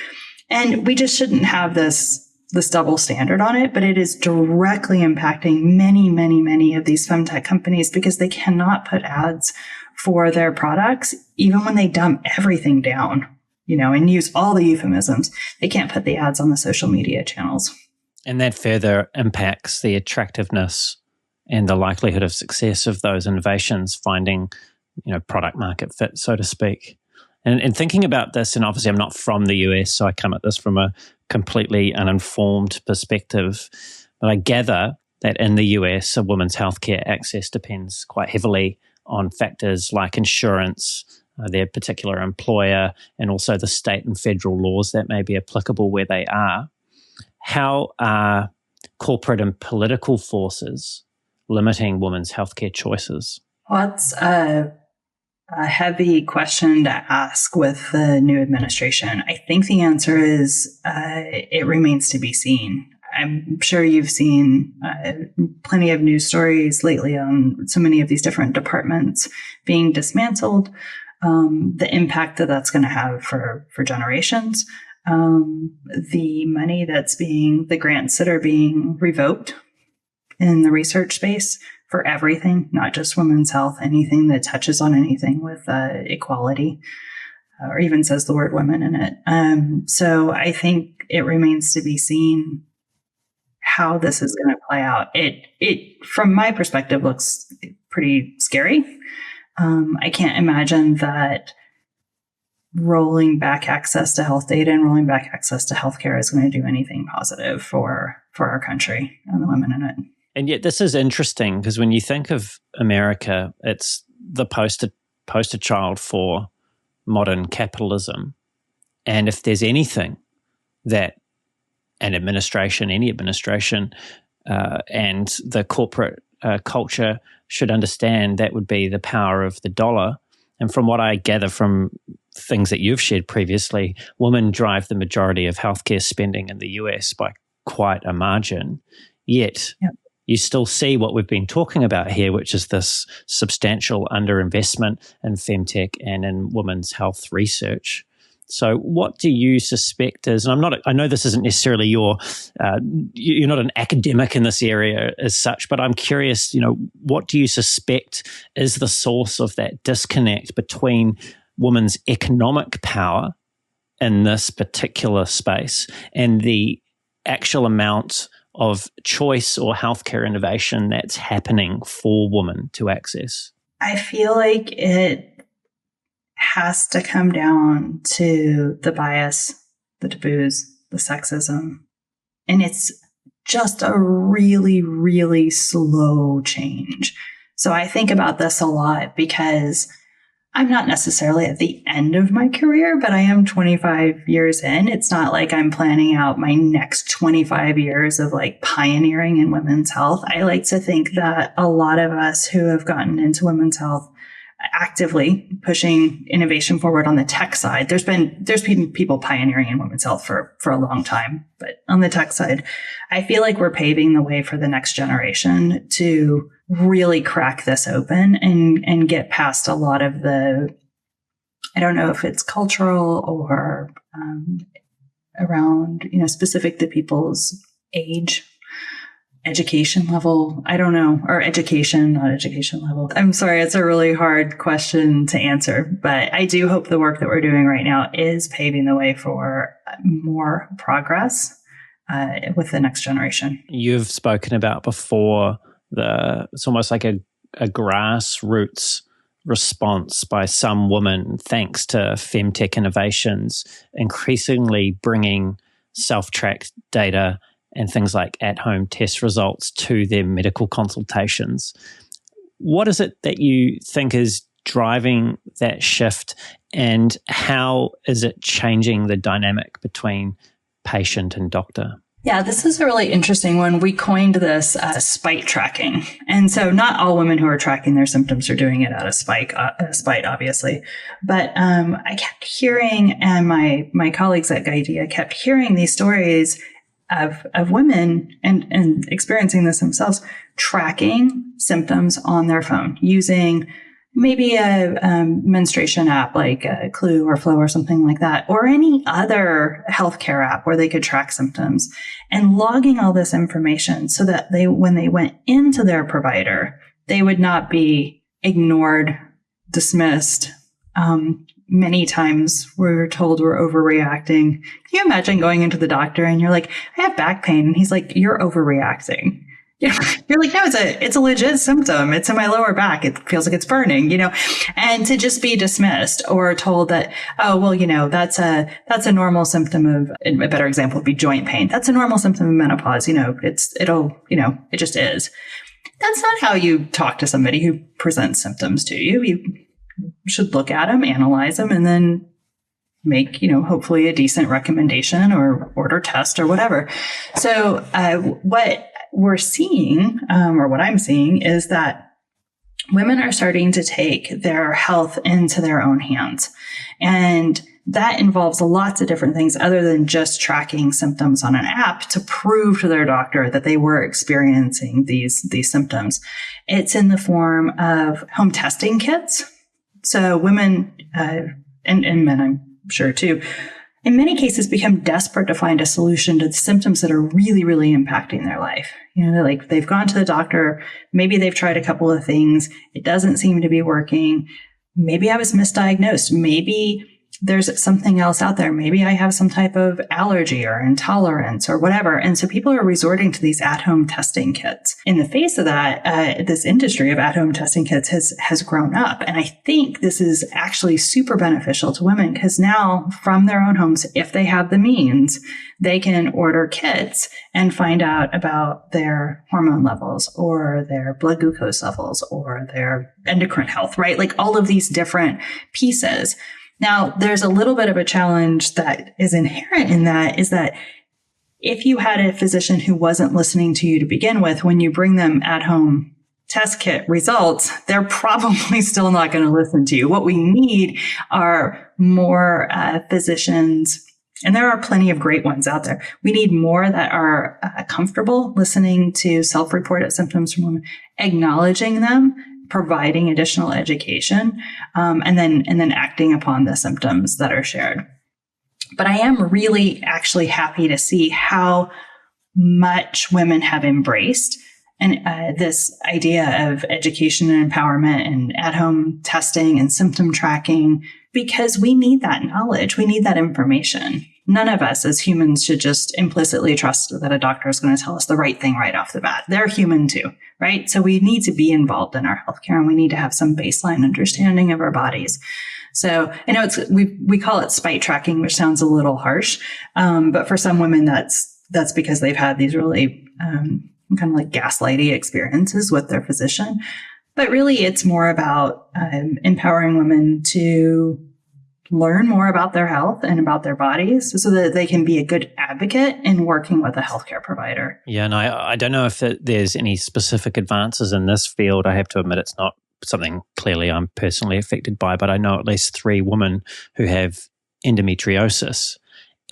And we just shouldn't have this double standard on it, but it is directly impacting many, many, many of these femtech companies, because they cannot put ads for their products, even when they dumb everything down, and use all the euphemisms. They can't put the ads on the social media channels. And that further impacts the attractiveness and the likelihood of success of those innovations finding, product market fit, so to speak. And thinking about this, and obviously I'm not from the US, so I come at this from a completely uninformed perspective, but I gather that in the US, a woman's healthcare access depends quite heavily on factors like insurance, their particular employer, and also the state and federal laws that may be applicable where they are. How are corporate and political forces limiting women's healthcare choices? Well, that's a heavy question to ask with the new administration. I think the answer is it remains to be seen. I'm sure you've seen plenty of news stories lately on so many of these different departments being dismantled, the impact that that's going to have for generations, the money the grants that are being revoked in the research space for everything, not just women's health, anything that touches on anything with equality or even says the word women in it. So I think it remains to be seen how this is going to play out. It from my perspective, looks pretty scary. I can't imagine that rolling back access to health data and rolling back access to healthcare is going to do anything positive for our country and the women in it. And yet this is interesting because when you think of America, it's the poster child for modern capitalism. And if there's anything that any administration, and the corporate culture should understand, that would be the power of the dollar. And from what I gather from things that you've shared previously, women drive the majority of healthcare spending in the US by quite a margin. Yet you still see what we've been talking about here, which is this substantial underinvestment in Femtech and in women's health research. So what do you suspect is, and I know this isn't necessarily you're not an academic in this area as such, but I'm curious, what do you suspect is the source of that disconnect between women's economic power in this particular space and the actual amount of choice or healthcare innovation that's happening for women to access? I feel like it has to come down to the bias, the taboos, the sexism. And it's just a really, really slow change. So I think about this a lot because I'm not necessarily at the end of my career, but I am 25 years in. It's not like I'm planning out my next 25 years of like pioneering in women's health. I like to think that a lot of us who have gotten into women's health actively pushing innovation forward on the tech side. There's been people pioneering in women's health for a long time, but on the tech side, I feel like we're paving the way for the next generation to really crack this open and get past a lot of the, I don't know if it's cultural or around, specific to people's age, education level. I don't know, or education, not education level. I'm sorry, it's a really hard question to answer, but I do hope the work that we're doing right now is paving the way for more progress with the next generation. You've spoken about before it's almost like a grassroots response by some women, thanks to Femtech innovations, increasingly bringing self-tracked data and things like at-home test results to their medical consultations. What is it that you think is driving that shift, and how is it changing the dynamic between patient and doctor? Yeah, this is a really interesting one. We coined this spite tracking. And so not all women who are tracking their symptoms are doing it out of spite, obviously. But I kept hearing, and my colleagues at Guidea kept hearing these stories of women and experiencing this themselves, tracking symptoms on their phone using maybe a menstruation app like Clue or Flow or something like that, or any other healthcare app where they could track symptoms, and logging all this information so that when they went into their provider, they would not be ignored, dismissed. Many times we're told we're overreacting. Can you imagine going into the doctor and you're like, I have back pain. And he's like, you're overreacting. You're like, no, it's a legit symptom. It's in my lower back. It feels like it's burning, and to just be dismissed or told that, oh, well, that's a normal symptom of, a better example would be joint pain. That's a normal symptom of menopause. It just is. That's not how you talk to somebody who presents symptoms to you. You should look at them, analyze them, and then make, hopefully a decent recommendation or order test or whatever. So, what we're seeing, or what I'm seeing, is that women are starting to take their health into their own hands. And that involves lots of different things other than just tracking symptoms on an app to prove to their doctor that they were experiencing these symptoms. It's in the form of home testing kits. So women, and men, I'm sure too, in many cases become desperate to find a solution to the symptoms that are really, really impacting their life. They've gone to the doctor, maybe they've tried a couple of things, it doesn't seem to be working. Maybe I was misdiagnosed. Maybe there's something else out there. Maybe I have some type of allergy or intolerance or whatever. And so people are resorting to these at-home testing kits. In the face of that, this industry of at-home testing kits has grown up. And I think this is actually super beneficial to women because now from their own homes, if they have the means, they can order kits and find out about their hormone levels or their blood glucose levels or their endocrine health, right? Like all of these different pieces. Now, there's a little bit of a challenge that is inherent in that is that if you had a physician who wasn't listening to you to begin with, when you bring them at-home test kit results, they're probably still not going to listen to you. What we need are more physicians, and there are plenty of great ones out there. We need more that are comfortable listening to self-reported symptoms from women, acknowledging them, providing additional education, and then acting upon the symptoms that are shared. But I am really actually happy to see how much women have embraced this idea of education and empowerment and at-home testing and symptom tracking, because we need that knowledge. We need that information. None of us as humans should just implicitly trust that a doctor is going to tell us the right thing right off the bat. They're human too, right? So we need to be involved in our healthcare and we need to have some baseline understanding of our bodies. So I know we call it spite tracking, which sounds a little harsh. But for some women, that's because they've had these really, kind of like gaslighty experiences with their physician. But really it's more about, empowering women to learn more about their health and about their bodies so that they can be a good advocate in working with a healthcare provider. Yeah, and I don't know if there's any specific advances in this field. I have to admit it's not something clearly I'm personally affected by, but I know at least 3 women who have endometriosis,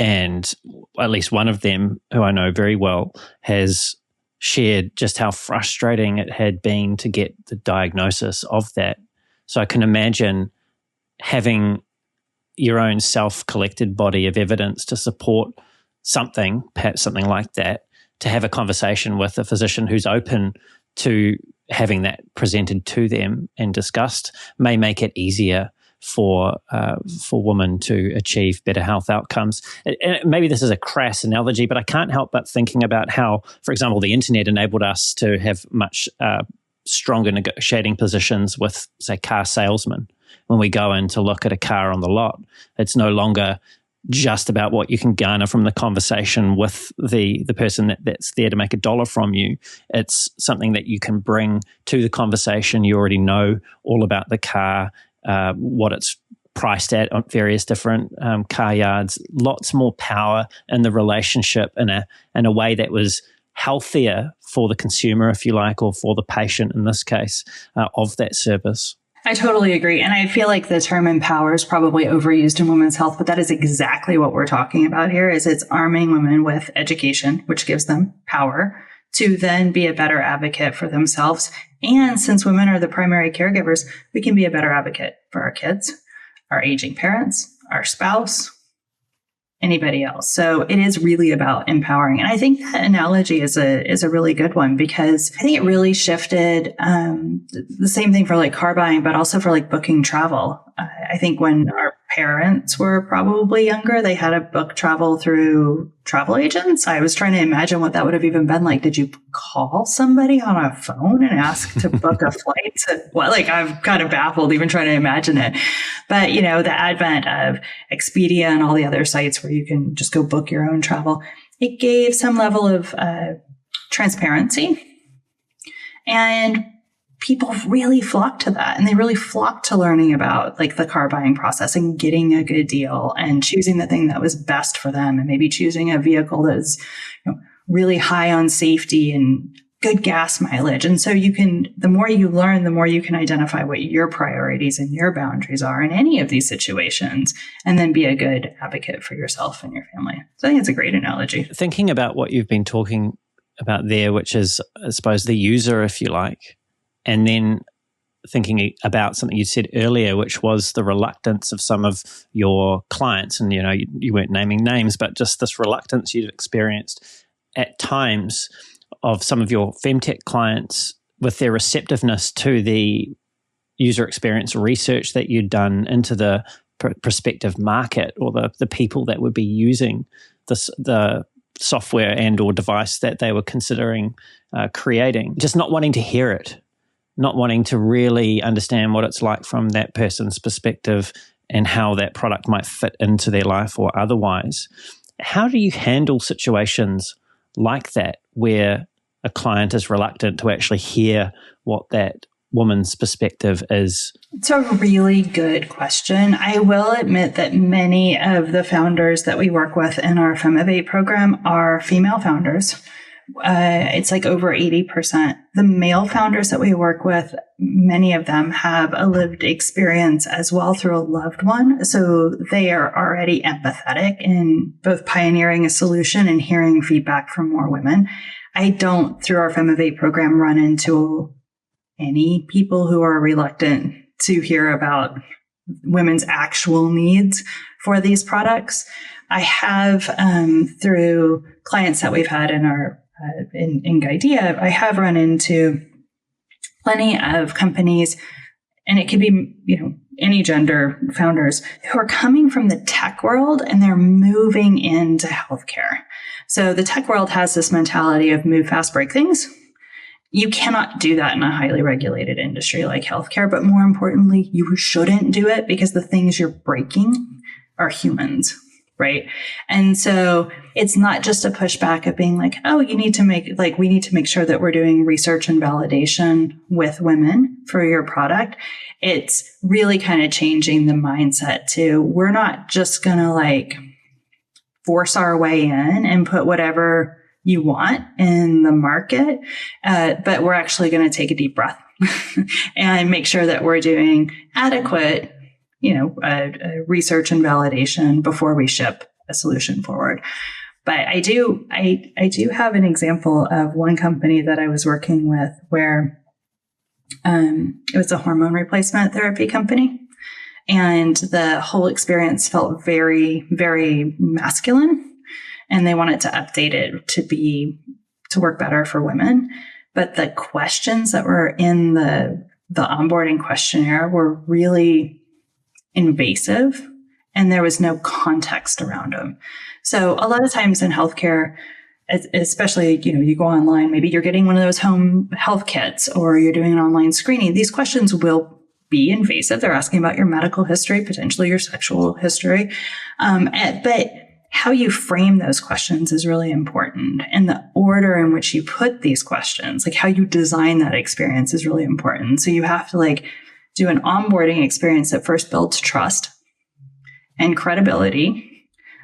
and at least one of them, who I know very well, has shared just how frustrating it had been to get the diagnosis of that. So I can imagine having your own self-collected body of evidence to support something, perhaps something like that, to have a conversation with a physician who's open to having that presented to them and discussed may make it easier for women to achieve better health outcomes. And maybe this is a crass analogy, but I can't help but thinking about how, for example, the internet enabled us to have much stronger negotiating positions with, say, car salesmen. When we go in to look at a car on the lot, it's no longer just about what you can garner from the conversation with the person that's there to make $1 from you. It's something that you can bring to the conversation. You already know all about the car, what it's priced at on various different car yards. Lots more power in the relationship in a way that was healthier for the consumer, if you like, or for the patient in this case, of that service. I totally agree. And I feel like the term empower is probably overused in women's health, but that is exactly what we're talking about here. Is it's arming women with education, which gives them power to then be a better advocate for themselves. And since women are the primary caregivers, we can be a better advocate for our kids, our aging parents, our spouse, anybody else. So it is really about empowering. And I think that analogy is a really good one, because I think it really shifted the same thing for like car buying, but also for like booking travel. I think when our parents were probably younger. They had to book travel through travel agents. I was trying to imagine what that would have even been like. Did you call somebody on a phone and ask to book a flight? Well, like, I'm kind of baffled even trying to imagine it. But, you know, the advent of Expedia and all the other sites where you can just go book your own travel, it gave some level of transparency. And people really flocked to that, and they really flocked to learning about like the car buying process and getting a good deal and choosing the thing that was best for them, and maybe choosing a vehicle that's, you know, really high on safety and good gas mileage. And so the more you learn, the more you can identify what your priorities and your boundaries are in any of these situations, and then be a good advocate for yourself and your family. So I think it's a great analogy. Thinking about what you've been talking about there, which is, I suppose, the user, if you like, and then thinking about something you said earlier, which was the reluctance of some of your clients. And, you know, you weren't naming names, but just this reluctance you've experienced at times of some of your Femtech clients with their receptiveness to the user experience research that you'd done into the prospective market, or the people that would be using the software and or device that they were considering creating, just not wanting to hear it, not wanting to really understand what it's like from that person's perspective and how that product might fit into their life or otherwise. How do you handle situations like that where a client is reluctant to actually hear what that woman's perspective is? It's a really good question. I will admit that many of the founders that we work with in our Femivate program are female founders. It's like over 80%. The male founders that we work with, many of them have a lived experience as well through a loved one. So they are already empathetic in both pioneering a solution and hearing feedback from more women. I don't, through our Femivate program, run into any people who are reluctant to hear about women's actual needs for these products. I have, through clients that we've had in our in Guidea, I have run into plenty of companies, and it could be, you know, any gender founders who are coming from the tech world and they're moving into healthcare. So the tech world has this mentality of move fast, break things. You cannot do that in a highly regulated industry like healthcare, but more importantly, you shouldn't do it because the things you're breaking are humans. Right. And so it's not just a pushback of being like, oh, we need to make sure that we're doing research and validation with women for your product. It's really kind of changing the mindset to, we're not just going to like force our way in and put whatever you want in the market. But we're actually going to take a deep breath and make sure that we're doing adequate research and validation before we ship a solution forward. But I do have an example of one company that I was working with where it was a hormone replacement therapy company, and the whole experience felt very, very masculine, and they wanted to update it to work better for women. But the questions that were in the onboarding questionnaire were really invasive, and there was no context around them. So a lot of times in healthcare, especially, you go online, maybe you're getting one of those home health kits or you're doing an online screening. These questions will be invasive. They're asking about your medical history, potentially your sexual history. But how you frame those questions is really important. And the order in which you put these questions, like how you design that experience, is really important. So you have to do an onboarding experience that first builds trust and credibility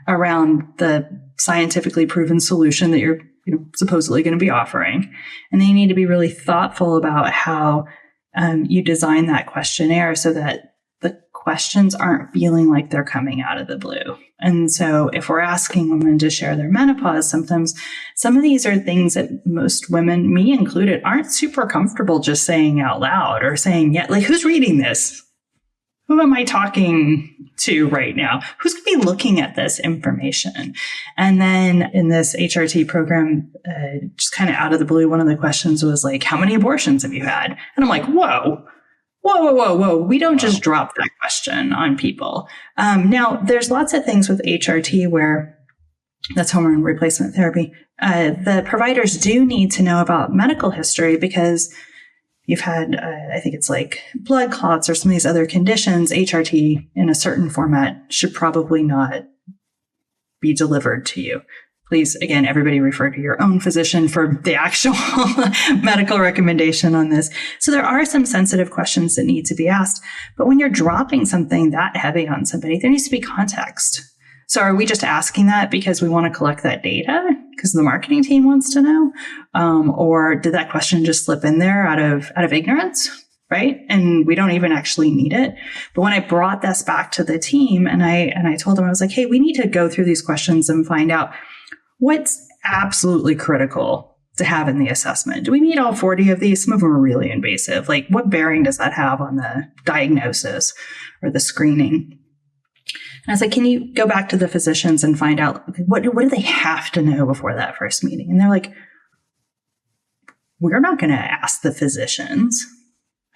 around the scientifically proven solution that you're supposedly going to be offering. And then you need to be really thoughtful about how you design that questionnaire so that the questions aren't feeling like they're coming out of the blue. And so if we're asking women to share their menopause symptoms, some of these are things that most women, me included, aren't super comfortable just saying out loud or saying, yeah, like, who's reading this? Who am I talking to right now? Who's going to be looking at this information? And then in this HRT program, just kind of out of the blue, one of the questions was like, how many abortions have you had? And I'm like, whoa, Whoa, whoa, whoa, whoa. We don't just drop that question on people. Now, there's lots of things with HRT where that's hormone replacement therapy. The providers do need to know about medical history because you've had, I think it's like blood clots or some of these other conditions. HRT in a certain format should probably not be delivered to you. Please, again, everybody refer to your own physician for the actual medical recommendation on this. So there are some sensitive questions that need to be asked. But when you're dropping something that heavy on somebody, there needs to be context. So are we just asking that because we want to collect that data because the marketing team wants to know? Or did that question just slip in there out of ignorance? Right? And we don't even actually need it. But when I brought this back to the team and I told them, I was like, hey, we need to go through these questions and find out what's absolutely critical to have in the assessment. Do we need all 40 of these? Some of them are really invasive. Like, what bearing does that have on the diagnosis or the screening? And I was like, can you go back to the physicians and find out what do they have to know before that first meeting? And they're like, we're not going to ask the physicians.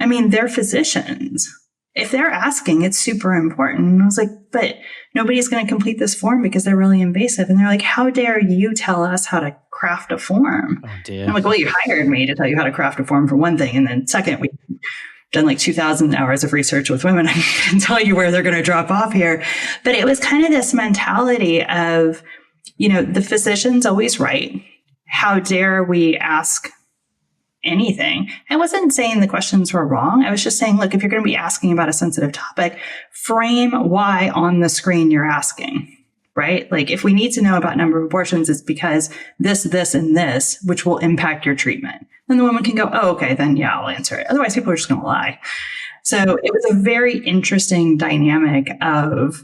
I mean, they're physicians. If they're asking, it's super important. And I was like, but nobody's going to complete this form because they're really invasive. And they're like, how dare you tell us how to craft a form? Oh, dear. And I'm like, well, you hired me to tell you how to craft a form for one thing. And then second, we've done like 2,000 hours of research with women. I can tell you where they're going to drop off here. But it was kind of this mentality of, the physician's always right. How dare we ask anything? I wasn't saying the questions were wrong. I was just saying, look, if you're going to be asking about a sensitive topic, frame why on the screen you're asking, right? Like if we need to know about number of abortions, it's because this, and this, which will impact your treatment. Then the woman can go, oh, okay, then yeah, I'll answer it. Otherwise people are just going to lie. So it was a very interesting dynamic of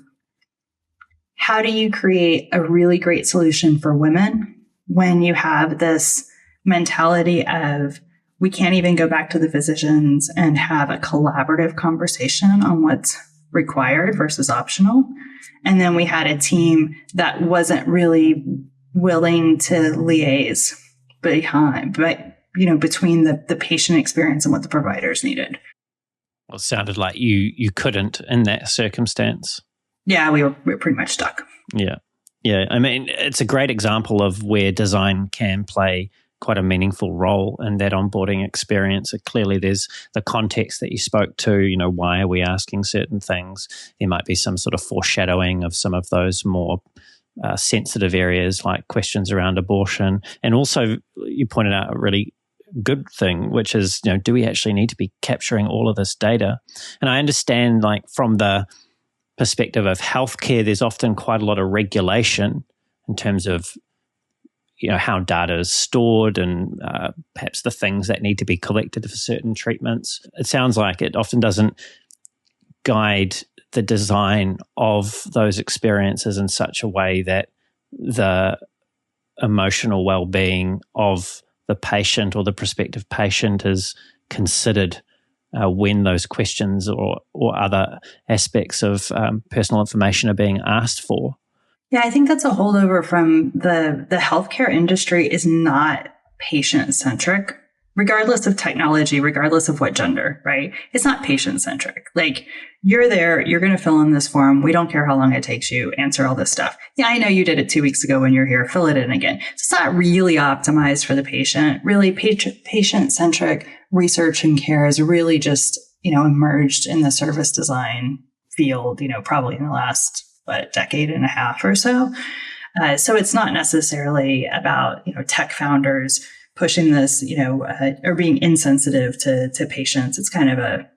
how do you create a really great solution for women when you have this mentality of we can't even go back to the physicians and have a collaborative conversation on what's required versus optional. And then we had a team that wasn't really willing to liaise between the patient experience and what the providers needed. Well, it sounded like you couldn't in that circumstance. Yeah, we were pretty much stuck. Yeah. Yeah. I mean, it's a great example of where design can play quite a meaningful role in that onboarding experience. Clearly, there's the context that you spoke to, why are we asking certain things? There might be some sort of foreshadowing of some of those more sensitive areas like questions around abortion. And also, you pointed out a really good thing, which is, do we actually need to be capturing all of this data? And I understand, like, from the perspective of healthcare, there's often quite a lot of regulation in terms of how data is stored and perhaps the things that need to be collected for certain treatments. It sounds like it often doesn't guide the design of those experiences in such a way that the emotional well-being of the patient or the prospective patient is considered when those questions or other aspects of personal information are being asked for. Yeah, I think that's a holdover from the healthcare industry is not patient-centric, regardless of technology, regardless of what gender, right? It's not patient-centric. Like, you're there, you're going to fill in this form. We don't care how long it takes you, answer all this stuff. Yeah, I know you did it 2 weeks ago when you're here, fill it in again. So it's not really optimized for the patient. Really, patient-centric research and care is really just, emerged in the service design field, probably in the last decade and a half or so. So it's not necessarily about, tech founders pushing this, or being insensitive to patients. It's kind of a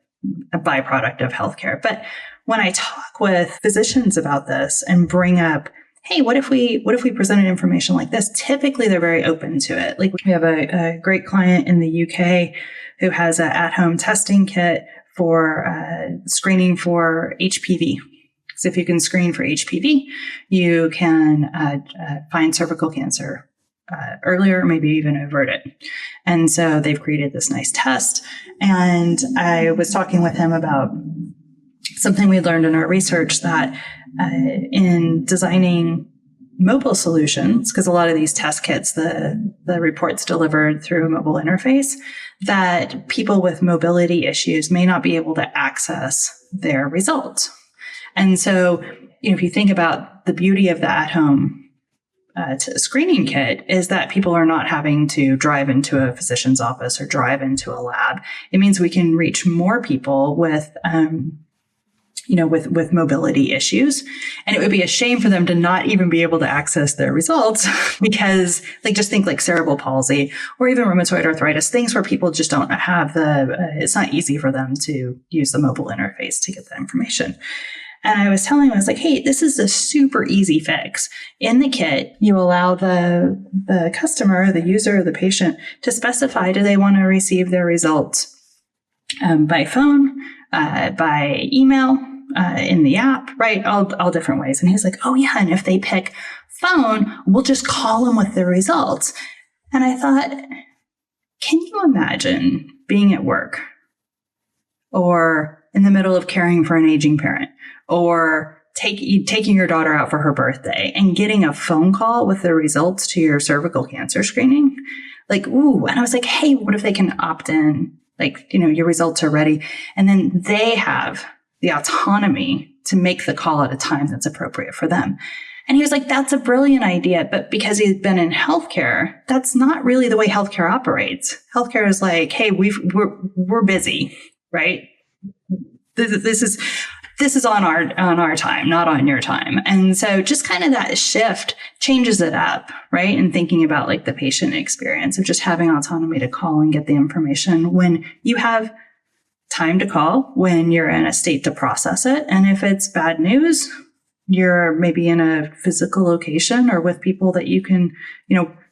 byproduct of healthcare. But when I talk with physicians about this and bring up, hey, what if we presented information like this? Typically, they're very open to it. Like, we have a great client in the UK who has an at-home testing kit for screening for HPV. So if you can screen for HPV, you can find cervical cancer earlier, maybe even avert it. And so they've created this nice test. And I was talking with him about something we learned in our research, that in designing mobile solutions, because a lot of these test kits, the reports delivered through a mobile interface, that people with mobility issues may not be able to access their results. And so, if you think about the beauty of the at-home screening kit is that people are not having to drive into a physician's office or drive into a lab. It means we can reach more people with mobility issues. And it would be a shame for them to not even be able to access their results because just think like cerebral palsy or even rheumatoid arthritis, things where people just don't have it's not easy for them to use the mobile interface to get that information. And I was telling him, I was like, hey, this is a super easy fix. In the kit, you allow the customer, the user, the patient to specify, do they want to receive their results by phone, by email, in the app, right? All different ways. And he's like, oh yeah. And if they pick phone, we'll just call them with the results. And I thought, can you imagine being at work or in the middle of caring for an aging parent or taking your daughter out for her birthday and getting a phone call with the results to your cervical cancer screening? Ooh. And I was like, hey, what if they can opt in? Your results are ready. And then they have the autonomy to make the call at a time that's appropriate for them. And he was like, that's a brilliant idea. But because he's been in healthcare, that's not really the way healthcare operates. Healthcare is like, hey, we're busy, right? This is on our time, not on your time. And so just kind of that shift changes it up, right? And thinking about the patient experience of just having autonomy to call and get the information when you have time to call, when you're in a state to process it. And if it's bad news, you're maybe in a physical location or with people that you can,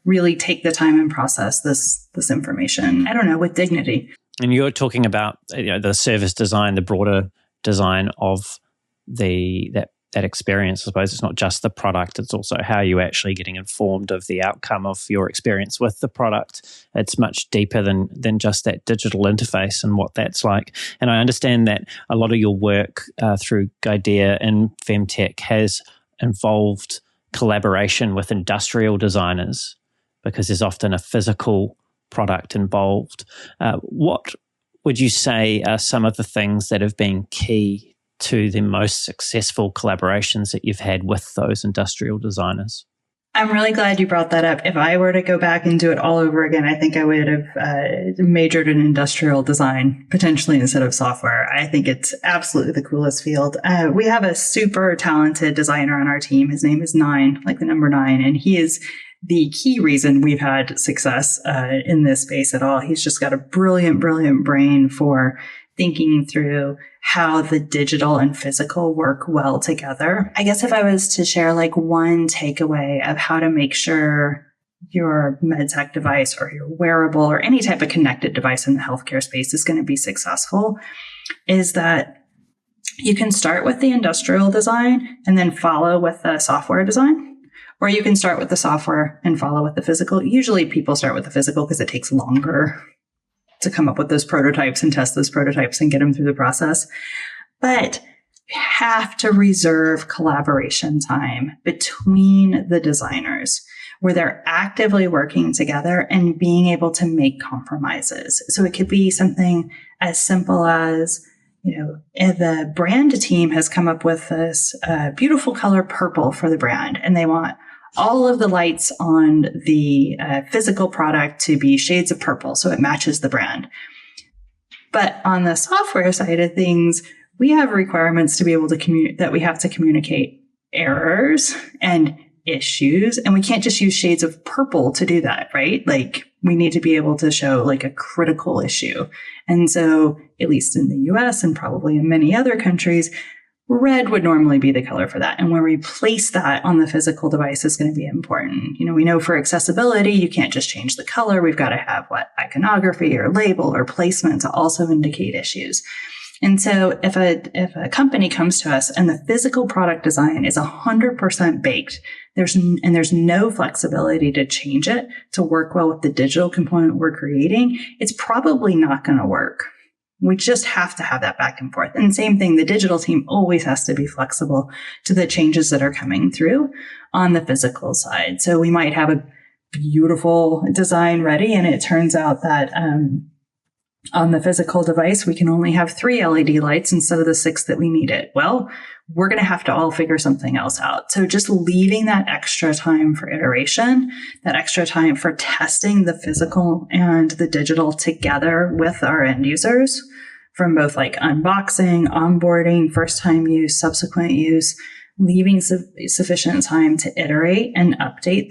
really take the time and process this information, with dignity. And you're talking about the service design, the broader design of that experience. I suppose it's not just the product, it's also how you're actually getting informed of the outcome of your experience with the product. It's much deeper than just that digital interface and what that's like. And I understand that a lot of your work through Guidea and Femtech has involved collaboration with industrial designers because there's often a physical product involved. What would you say are some of the things that have been key to the most successful collaborations that you've had with those industrial designers? I'm really glad you brought that up. If I were to go back and do it all over again, I think I would have majored in industrial design, potentially instead of software. I think it's absolutely the coolest field. We have a super talented designer on our team. His name is 9, like the number 9, and he is the key reason we've had success in this space at all. He's just got a brilliant, brilliant brain for thinking through how the digital and physical work well together. I guess if I was to share one takeaway of how to make sure your medtech device or your wearable or any type of connected device in the healthcare space is going to be successful, is that you can start with the industrial design and then follow with the software design. Or you can start with the software and follow with the physical. Usually people start with the physical because it takes longer to come up with those prototypes and test those prototypes and get them through the process. But you have to reserve collaboration time between the designers where they're actively working together and being able to make compromises. So it could be something as simple as, the brand team has come up with this beautiful color purple for the brand, and they want all of the lights on the physical product to be shades of purple so it matches the brand. But on the software side of things, we have requirements to be able to that we have to communicate errors and issues, and we can't just use shades of purple to do that, right? We need to be able to show a critical issue. And so, at least in the US and probably in many other countries, red would normally be the color for that. And where we place that on the physical device is going to be important. We know for accessibility, you can't just change the color. We've got to have iconography or label or placement to also indicate issues. And so if a company comes to us and the physical product design is 100% baked, there's no flexibility to change it to work well with the digital component we're creating, it's probably not going to work. We just have to have that back and forth. And same thing, the digital team always has to be flexible to the changes that are coming through on the physical side. So we might have a beautiful design ready, and it turns out that on the physical device, we can only have 3 LED lights instead of the 6 that we needed. Well, we're going to have to all figure something else out. So just leaving that extra time for iteration, that extra time for testing the physical and the digital together with our end users, from both like unboxing, onboarding, first time use, subsequent use, leaving sufficient time to iterate and update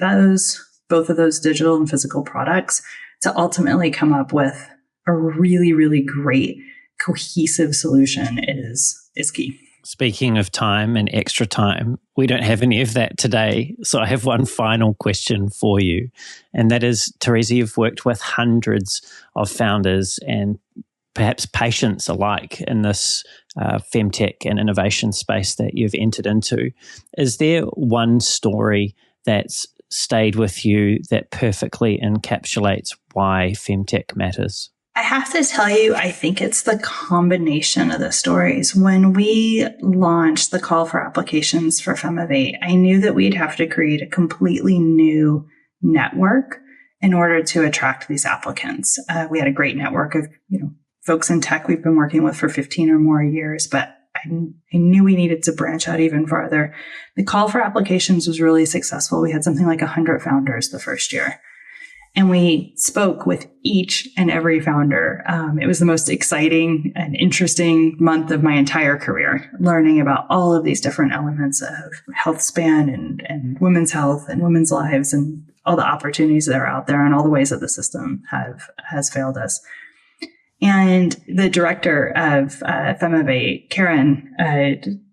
both of those digital and physical products to ultimately come up with a really, really great cohesive solution is key. Speaking of time and extra time, we don't have any of that today. So I have one final question for you. And that is, Theresa, you've worked with hundreds of founders and perhaps patients alike in this femtech and innovation space that you've entered into. Is there one story that's stayed with you that perfectly encapsulates why femtech matters? I have to tell you, I think it's the combination of the stories. When we launched the call for applications for Femivate, I knew that we'd have to create a completely new network in order to attract these applicants. We had a great network of, folks in tech we've been working with for 15 or more years, but I knew we needed to branch out even farther. The call for applications was really successful. We had something like 100 founders the first year. And we spoke with each and every founder. It was the most exciting and interesting month of my entire career, learning about all of these different elements of health span and women's health and women's lives and all the opportunities that are out there and all the ways that the system has failed us. And the director of Femivate, Karen,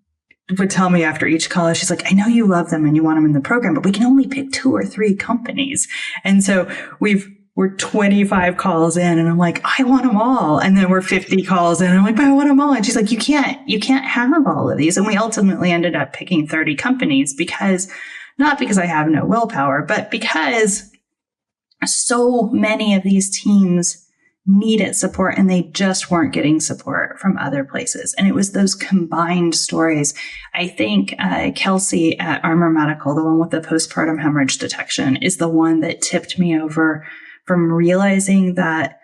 would tell me after each call, she's like, I know you love them and you want them in the program, but we can only pick 2 or 3 companies. And so we're 25 calls in and I'm like, I want them all. And then we're 50 calls in and I'm like, but I want them all. And she's like, you can't have all of these. And we ultimately ended up picking 30 companies not because I have no willpower, but because so many of these teams needed support and they just weren't getting support from other places. And it was those combined stories. I think Kelsey at Armor Medical, the one with the postpartum hemorrhage detection, is the one that tipped me over from realizing that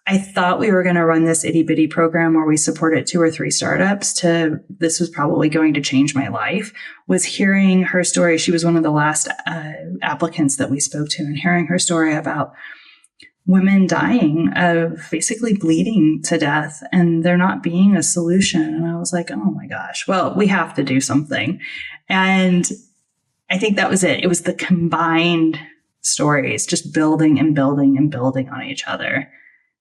I thought we were going to run this itty bitty program where we supported 2 or 3 startups to this was probably going to change my life, was hearing her story. She was one of the last applicants that we spoke to, and hearing her story about women dying of basically bleeding to death and there not being a solution. And I was like, oh my gosh, well, we have to do something. And I think that was it. It was the combined stories, just building and building and building on each other,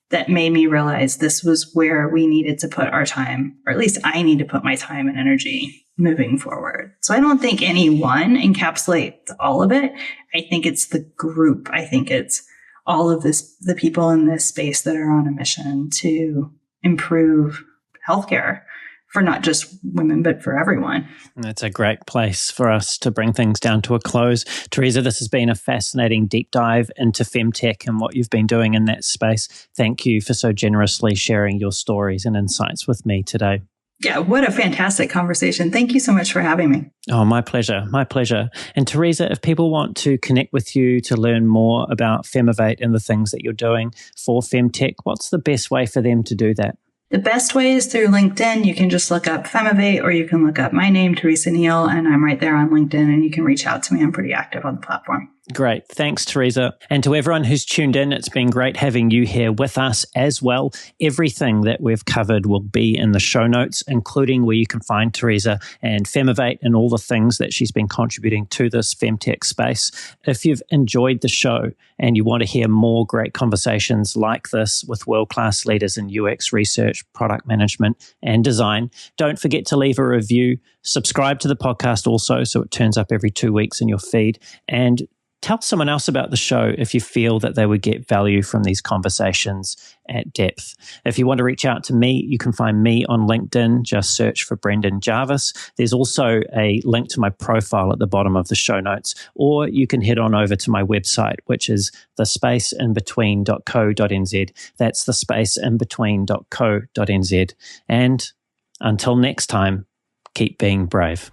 that made me realize this was where we needed to put our time, or at least I need to put my time and energy moving forward. So I don't think any one encapsulates all of it. I think it's the group. I think it's all of the people in this space that are on a mission to improve healthcare for not just women, but for everyone. That's a great place for us to bring things down to a close. Theresa, this has been a fascinating deep dive into femtech and what you've been doing in that space. Thank you for so generously sharing your stories and insights with me today. Yeah, what a fantastic conversation. Thank you so much for having me. Oh, my pleasure. My pleasure. And Theresa, if people want to connect with you to learn more about Femivate and the things that you're doing for femtech, what's the best way for them to do that? The best way is through LinkedIn. You can just look up Femivate, or you can look up my name, Theresa Neil, and I'm right there on LinkedIn, and you can reach out to me. I'm pretty active on the platform. Great. Thanks, Theresa. And to everyone who's tuned in, it's been great having you here with us as well. Everything that we've covered will be in the show notes, including where you can find Theresa and Femivate and all the things that she's been contributing to this femtech space. If you've enjoyed the show and you want to hear more great conversations like this with world-class leaders in UX research, product management, and design, don't forget to leave a review. Subscribe to the podcast also so it turns up every 2 weeks in your feed. And tell someone else about the show if you feel that they would get value from these conversations at depth. If you want to reach out to me, you can find me on LinkedIn. Just search for Brendan Jarvis. There's also a link to my profile at the bottom of the show notes, or you can head on over to my website, which is thespaceinbetween.co.nz. That's thespaceinbetween.co.nz. And until next time, keep being brave.